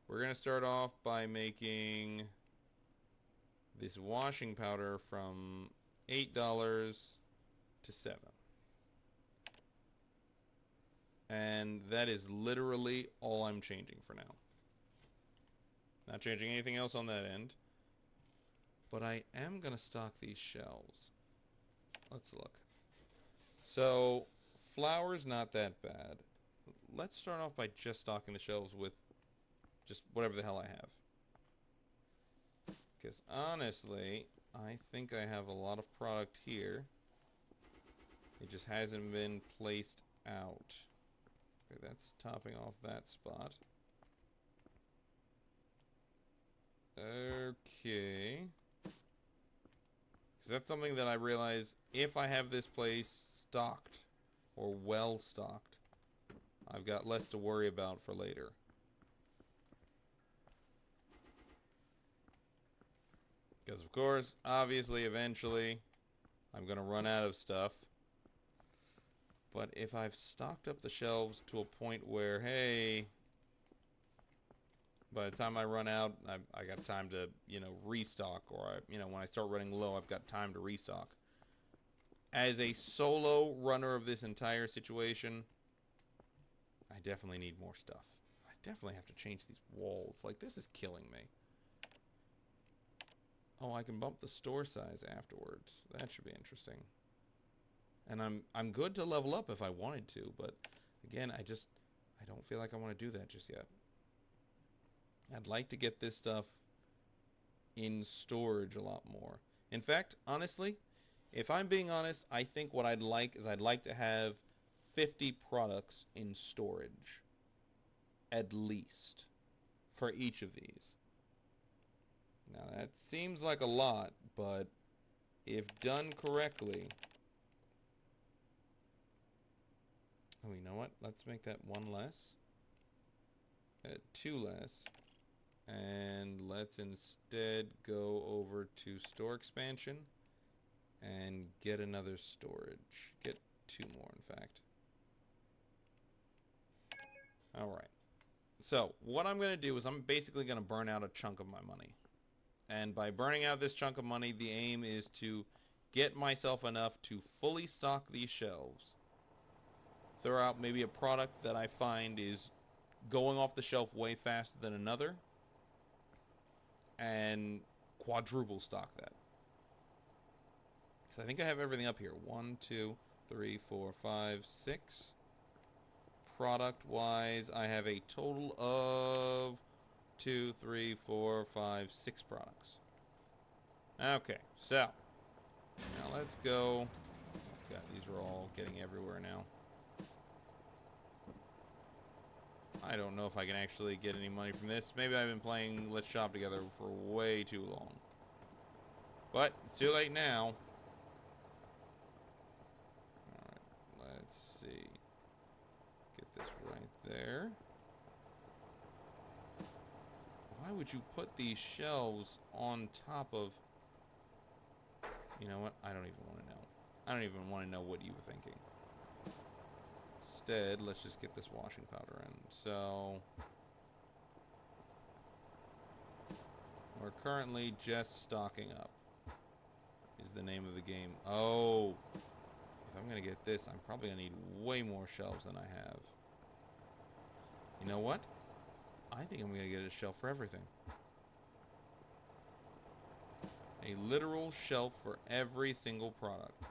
We're going to start off by making this washing powder from $8 to $7. And that is literally all I'm changing for now. Not changing anything else on that end. But I am going to stock these shelves. Let's look. So, flour's not that bad. Let's start off by just stocking the shelves with just whatever the hell I have. Because honestly, I think I have a lot of product here. It just hasn't been placed out. Okay, that's topping off that spot. Okay. Because that's something that I realize, if I have this place stocked, or well stocked, I've got less to worry about for later. Because of course, obviously, eventually, I'm going to run out of stuff. But if I've stocked up the shelves to a point where, hey, by the time I run out, I got time to, restock. Or, when I start running low, I've got time to restock. As a solo runner of this entire situation, I definitely need more stuff. I definitely have to change these walls. Like, this is killing me. Oh, I can bump the store size afterwards. That should be interesting. And I'm good to level up if I wanted to, but again, I don't feel like I want to do that just yet. I'd like to get this stuff in storage a lot more. In fact, honestly, if I'm being honest, I think what I'd like is I'd like to have 50 products in storage, at least, for each of these. Now, that seems like a lot, but if done correctly... Oh, you know what? Let's make that 1 less. 2 less. And let's instead go over to store expansion and get another storage. Get 2 more, in fact. Alright. So, what I'm going to do is I'm basically going to burn out a chunk of my money. And by burning out this chunk of money, the aim is to get myself enough to fully stock these shelves. Throw out maybe a product that I find is going off the shelf way faster than another, and quadruple stock that. So I think I have everything up here. 1, 2, 3, 4, 5, 6. Product-wise, I have a total of 2, 3, 4, 5, 6 products. Okay, so now let's go. Oh God, these are all getting everywhere now. I don't know if I can actually get any money from this. Maybe I've been playing Let's Shop Together for way too long. But it's too late now. Alright, let's see. Get this right there. Why would you put these shelves on top of... You know what? I don't even want to know. I don't even want to know what you were thinking. Instead, let's just get this washing powder in. So, we're currently just stocking up, is the name of the game. Oh, if I'm going to get this, I'm probably going to need way more shelves than I have. You know what? I think I'm going to get a shelf for everything. A literal shelf for every single product.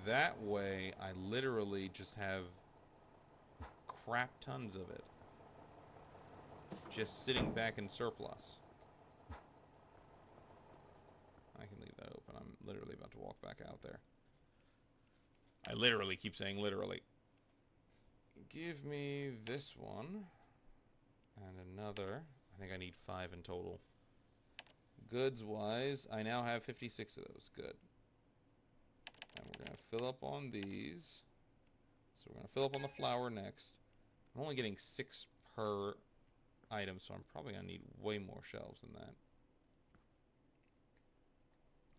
That way, I literally just have crap tons of it. Just sitting back in surplus. I can leave that open. I'm literally about to walk back out there. I literally keep saying literally. Give me this one. And another. I think I need 5 in total. Goods-wise, I now have 56 of those. Good. And we're going to fill up on these. So we're going to fill up on the flour next. I'm only getting 6 per item, so I'm probably going to need way more shelves than that.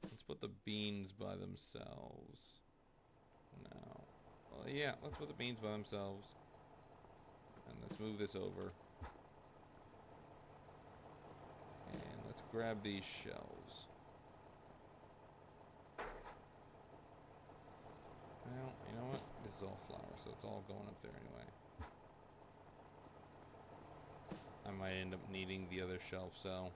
Let's put the beans by themselves. No. Well, yeah, let's put the beans by themselves. And let's move this over. And let's grab these shelves. Well, you know what? This is all flour, so it's all going up there anyway. I might end up needing the other shelf, so...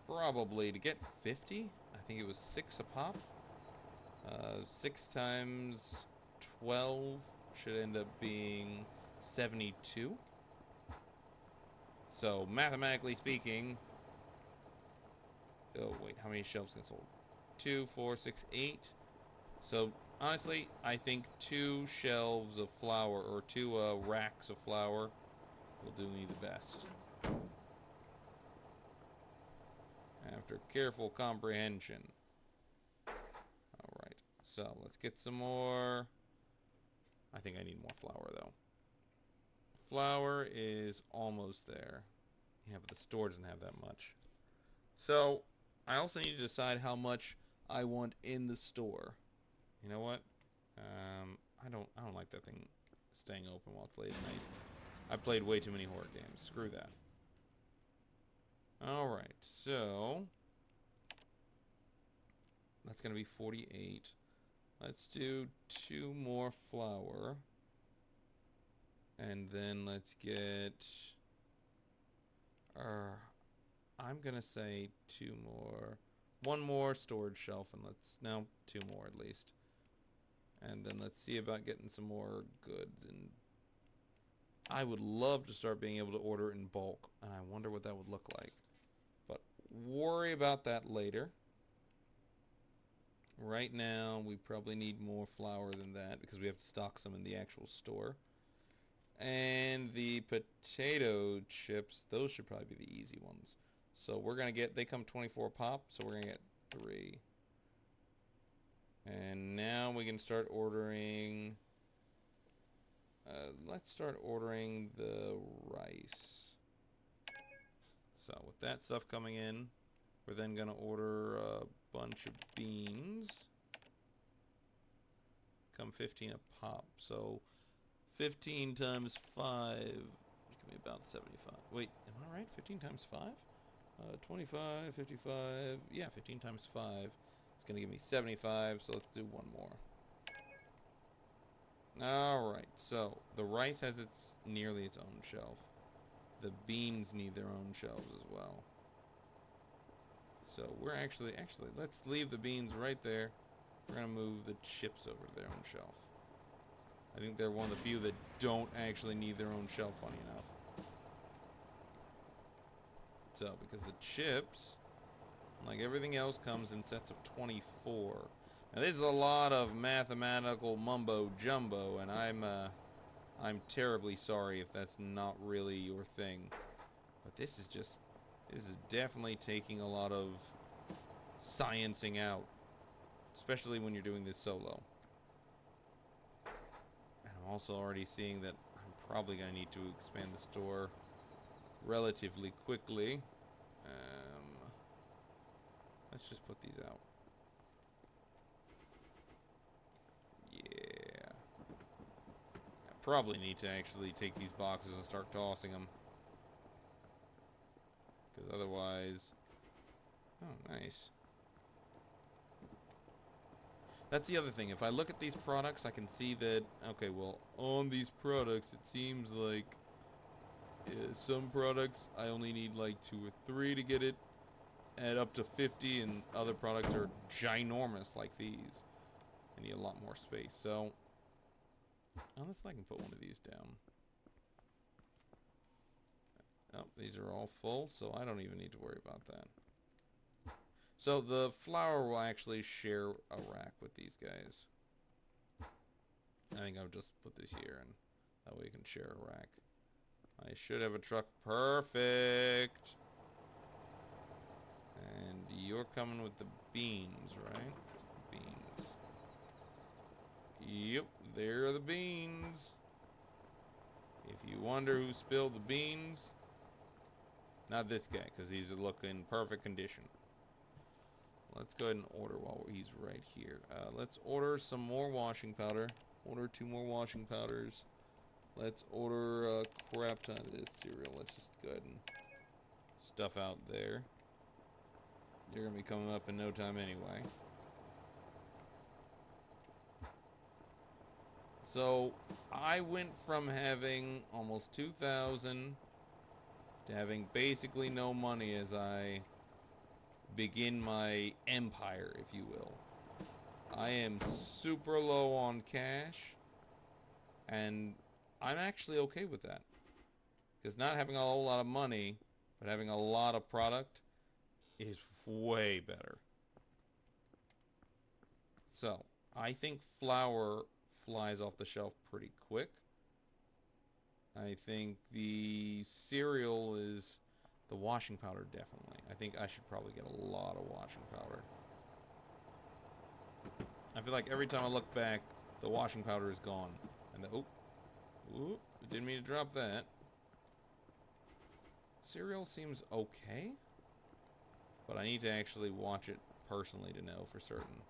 Probably to get 50, I think it was 6 a pop. 6 times 12 should end up being 72. So, mathematically speaking... Oh, wait, how many shelves can I sold? 2, 4, 6, 8. So, honestly, I think 2 shelves of flour, or 2 racks of flour, will do me the best. After careful comprehension. Alright, so let's get some more. I think I need more flour, though. Flour is almost there. Yeah, but the store doesn't have that much. So, I also need to decide how much I want in the store. You know what? I don't like that thing staying open while it's late at night. I played way too many horror games. Screw that. Alright, so... That's going to be 48. Let's do 2 more flour. And then let's get... I'm going to say 2 more... 1 more storage shelf, and let's... No, 2 more at least. And then let's see about getting some more goods. And I would love to start being able to order in bulk, and I wonder what that would look like. But worry about that later. Right now, we probably need more flour than that because we have to stock some in the actual store. And the potato chips, those should probably be the easy ones. So we're going to get, they come 24 pop, so we're going to get 3. And now we can start ordering, let's start ordering the rice. So with that stuff coming in, we're then going to order a bunch of beans. Come 15 a pop. So 15 times 5 give me about 75. Wait, am I right? 15 times 5? 25, 55. Yeah, 15 times 5. It's going to give me 75, so let's do 1 more. Alright, so the rice has nearly its own shelf. The beans need their own shelves as well. So we're actually, let's leave the beans right there. We're going to move the chips over to their own shelf. I think they're one of the few that don't actually need their own shelf, funny enough. So, because the chips, like everything else, comes in sets of 24. Now, this is a lot of mathematical mumbo-jumbo, and I'm terribly sorry if that's not really your thing. But this is definitely taking a lot of sciencing out. Especially when you're doing this solo. And I'm also already seeing that I'm probably going to need to expand the store relatively quickly. Let's just put these out. Yeah. I probably need to actually take these boxes and start tossing them. Because otherwise... Oh, nice. That's the other thing. If I look at these products, I can see that, okay, well, on these products, it seems like some products I only need like 2 or 3 to get it. at up to 50, and other products are ginormous like these. I need a lot more space, so unless I can put one of these down. Oh, these are all full, so I don't even need to worry about that. So the flour will actually share a rack with these guys. I think I'll just put this here, and that way we can share a rack. I should have a truck. Perfect. And you're coming with the beans, right? Beans. Yep, there are the beans. If you wonder who spilled the beans, not this guy, because he's looking perfect condition. Let's go ahead and order while he's right here. Let's order some more washing powder. Order 2 more washing powders. Let's order a crap ton of this cereal. Let's just go ahead and stuff out there. You're going to be coming up in no time anyway. So, I went from having almost 2,000 to having basically no money as I begin my empire, if you will. I am super low on cash, and I'm actually okay with that. Because not having a whole lot of money, but having a lot of product is way better. So, I think flour flies off the shelf pretty quick. I think the cereal is the washing powder, definitely. I think I should probably get a lot of washing powder. I feel like every time I look back, the washing powder is gone. And the, oop, didn't mean to drop that. Cereal seems okay, but I need to actually watch it personally to know for certain.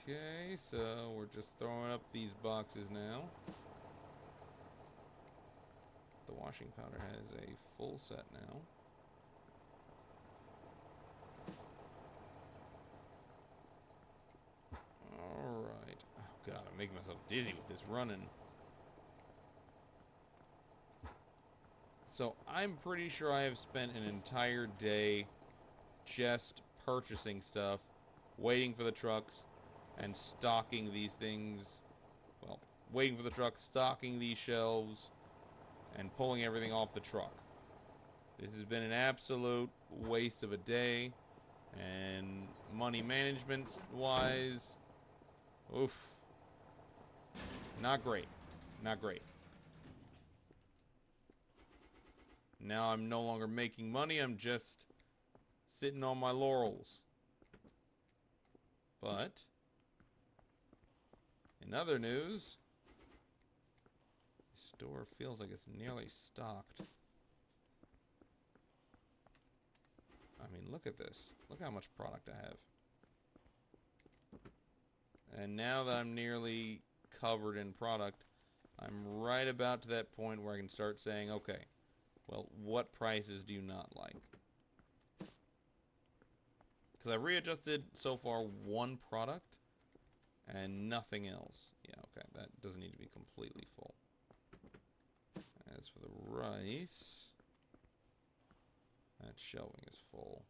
Okay, so we're just throwing up these boxes now. The washing powder has a full set now. Alright. Oh god, I'm making myself dizzy with this running. So I'm pretty sure I have spent an entire day just purchasing stuff, waiting for the trucks, and stocking these things. Well, waiting for the truck, stocking these shelves, and pulling everything off the truck. This has been an absolute waste of a day, and money management wise, oof, not great, not great. Now I'm no longer making money, I'm just sitting on my laurels. But in other news, the store feels like it's nearly stocked. I mean, look at this. Look how much product I have. And now that I'm nearly covered in product, I'm right about to that point where I can start saying, okay, well, what prices do you not like? Because I readjusted so far one product and nothing else. Yeah, okay, that doesn't need to be completely full. As for the rice, that shelving is full.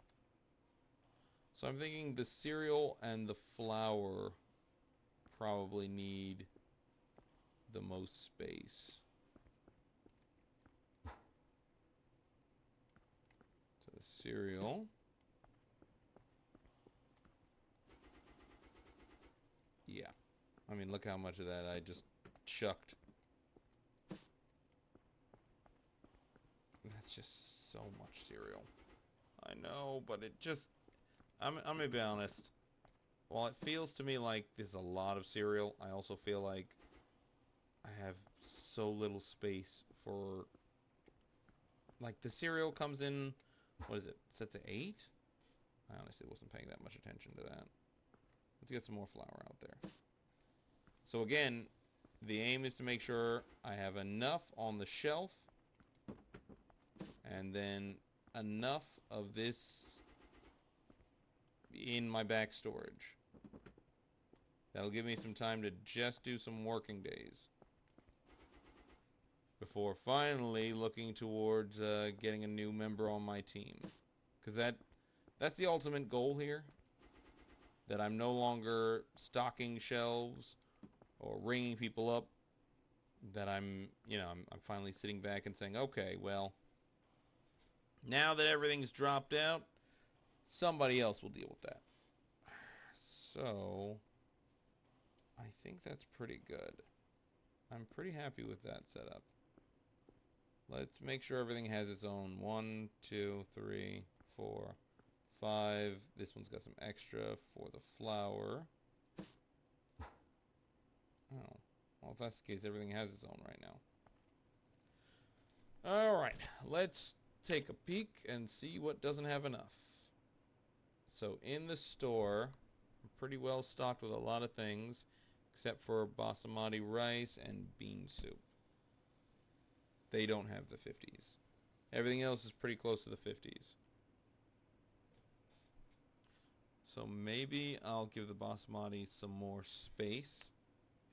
So I'm thinking the cereal and the flour probably need the most space. So the cereal. Yeah. I mean, look how much of that I just chucked. That's just so much cereal. I know, but it just... I'm gonna be honest. While it feels to me like there's a lot of cereal, I also feel like I have so little space for... Like, the cereal comes in... What is it? Set to 8? I honestly wasn't paying that much attention to that. Let's get some more flour out there. So again, the aim is to make sure I have enough on the shelf, and then enough of this in my back storage. That'll give me some time to just do some working days before finally looking towards getting a new member on my team. Because that's the ultimate goal here. That I'm no longer stocking shelves or ringing people up. That I'm finally sitting back and saying, okay, well, now that everything's dropped out, somebody else will deal with that. So, I think that's pretty good. I'm pretty happy with that setup. Let's make sure everything has its own 1, 2, 3, 4, 5. This one's got some extra for the flour. Oh, well, if that's the case, everything has its own right now. Alright, let's take a peek and see what doesn't have enough. So in the store, I'm pretty well stocked with a lot of things, except for basmati rice and bean soup. They don't have the 50s. Everything else is pretty close to the 50s. So maybe I'll give the basmati some more space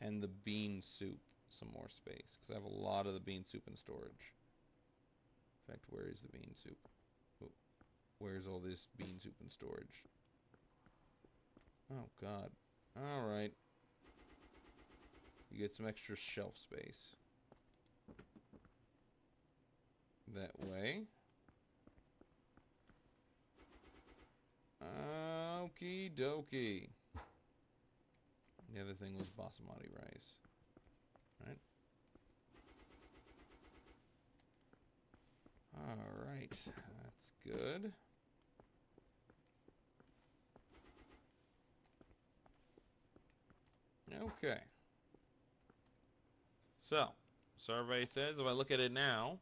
and the bean soup some more space, because I have a lot of the bean soup in storage. In fact, where is the bean soup? Oh, where's all this bean soup in storage? Oh god. Alright. You get some extra shelf space. That way. Okie dokie. The other thing was basmati rice. Right? Alright. That's good. Okay. So, survey says if I look at it now,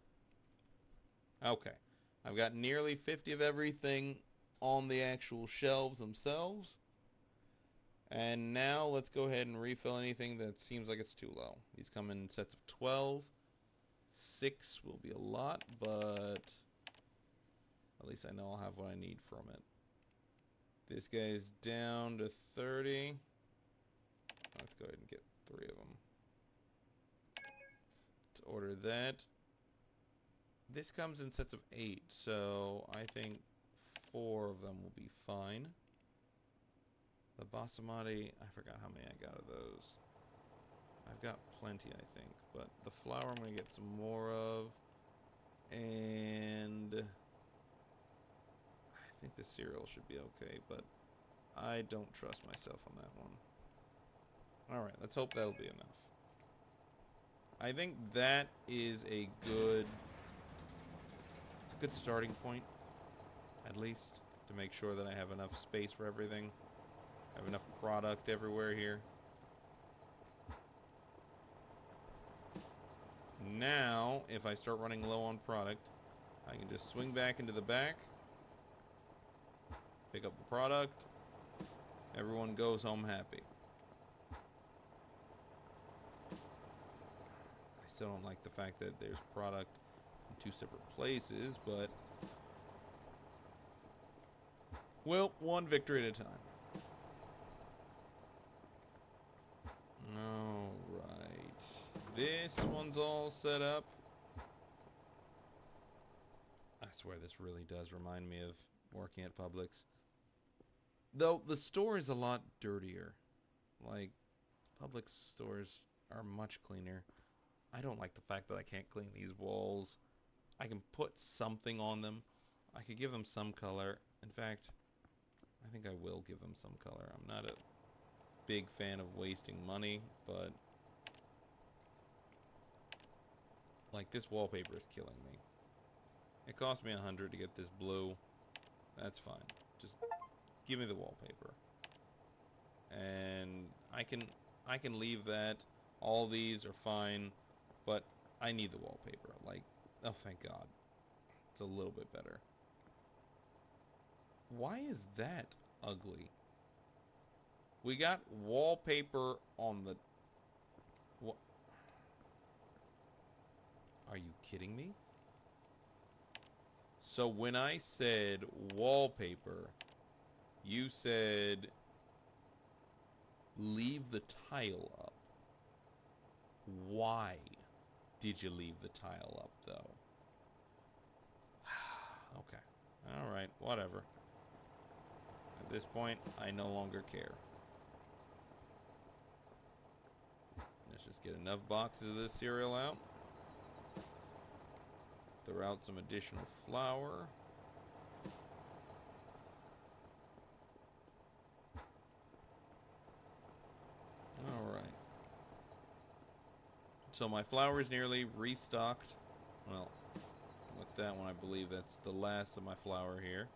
okay, I've got nearly 50 of everything on the actual shelves themselves. And now let's go ahead and refill anything that seems like it's too low. These come in sets of 12. 6 will be a lot, but at least I know I'll have what I need from it. This guy's down to 30. Let's go ahead and get 3 of them. Let's order that. This comes in sets of 8, so I think 4 of them will be fine. The basmati, I forgot how many I got of those. I've got plenty, I think, but the flour I'm going to get some more of. And I think the cereal should be okay, but I don't trust myself on that one. Alright, let's hope that'll be enough. I think that is a good starting point, at least, to make sure that I have enough space for everything. I have enough product everywhere here. Now, if I start running low on product, I can just swing back into the back, pick up the product, everyone goes home happy. I still don't like the fact that there's product in 2 separate places, but well, one victory at a time. Alright. This one's all set up. I swear this really does remind me of working at Publix. Though the store is a lot dirtier. Like, Publix stores are much cleaner. I don't like the fact that I can't clean these walls. I can put something on them. I could give them some color. In fact, I think I will give them some color. I'm not a big fan of wasting money, but like, this wallpaper is killing me. It cost me $100 to get this blue. That's fine. Just give me the wallpaper. And I can leave that. All these are fine, but I need the wallpaper. Like, oh, thank God. It's a little bit better. Why is that ugly? We got wallpaper on the... What? Are you kidding me? So when I said wallpaper, you said leave the tile up. Why? did you leave the tile up, though? Okay. Alright, whatever. At this point, I no longer care. Let's just get enough boxes of this cereal out. Throw out some additional flour. Alright. So my flour is nearly restocked. Well, with that one, I believe that's the last of my flour here.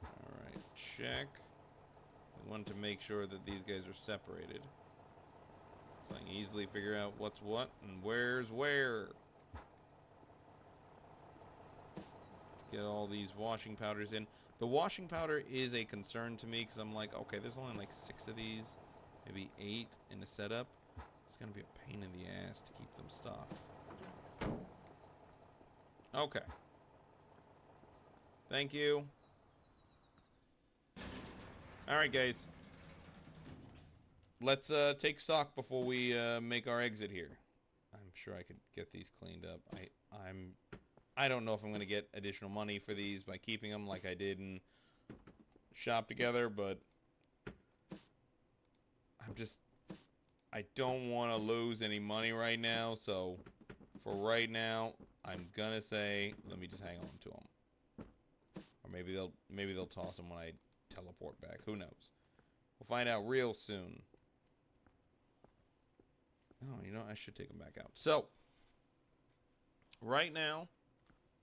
Alright, check. I want to make sure that these guys are separated, so I can easily figure out what's what and where's where. Let's get all these washing powders in. The washing powder is a concern to me because I'm like, okay, there's only like 6 of these, maybe 8 in the setup. It's going to be a pain in the ass to keep them stocked. Okay. Thank you. Alright, guys. Let's take stock before we make our exit here. I'm sure I could get these cleaned up. I don't know if I'm going to get additional money for these by keeping them like I did in Shop Together, but I don't want to lose any money right now, so for right now, I'm gonna say, let me just hang on to them. Or maybe they'll toss them when I teleport back. Who knows? We'll find out real soon. Oh, you know, I should take them back out. So, right now,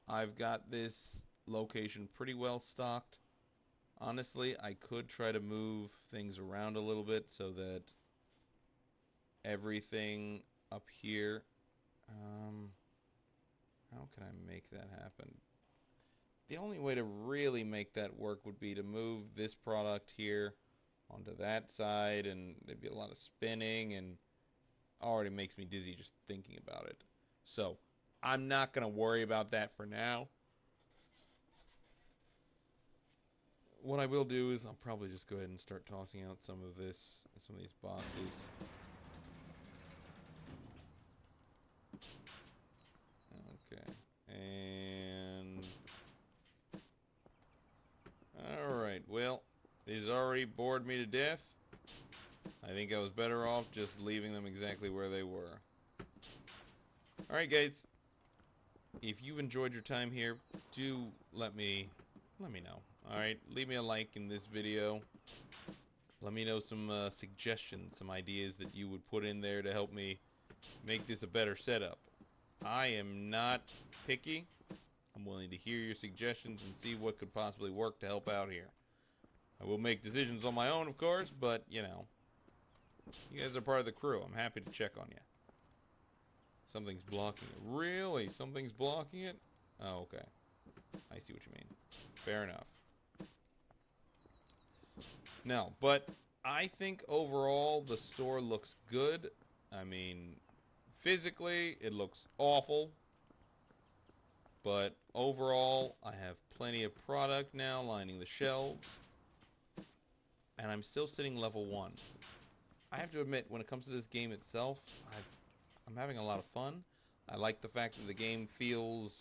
I've got this location pretty well stocked. Honestly, I could try to move things around a little bit so that everything up here, how can I make that happen? The only way to really make that work would be to move this product here onto that side, and there'd be a lot of spinning, and already makes me dizzy just thinking about it. So, I'm not going to worry about that for now. What I will do is I'll probably just go ahead and start tossing out some of these boxes. Okay, and alright, well, these already bored me to death. I think I was better off just leaving them exactly where they were. Alright, guys, if you enjoyed your time here, do let me know. Alright, leave me a like in this video. Let me know some suggestions, some ideas that you would put in there to help me make this a better setup. I am not picky. I'm willing to hear your suggestions and see what could possibly work to help out here. I will make decisions on my own, of course, but, you know, you guys are part of the crew. I'm happy to check on you. Something's blocking it. Really? Something's blocking it? Oh, okay. I see what you mean. Fair enough. No, but I think overall the store looks good. I mean, physically it looks awful. But overall, I have plenty of product now lining the shelves. And I'm still sitting level 1. I have to admit, when it comes to this game itself, I'm having a lot of fun. I like the fact that the game feels,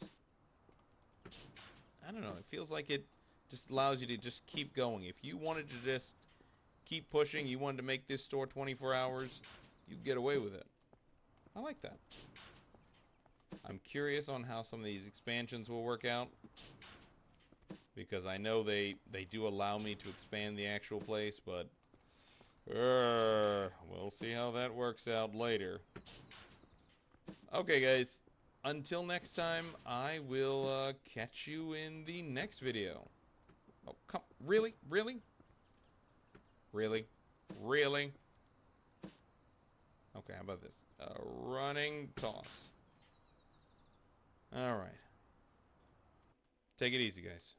I don't know, it feels like it just allows you to just keep going. If you wanted to just keep pushing, you wanted to make this store 24 hours, you get away with it. I like that. I'm curious on how some of these expansions will work out, because I know they do allow me to expand the actual place, but we'll see how that works out later. Okay, guys, until next time, I will catch you in the next video. Oh, come, really? Really? Really? Really? Okay, how about this? A running toss. Alright. Take it easy, guys.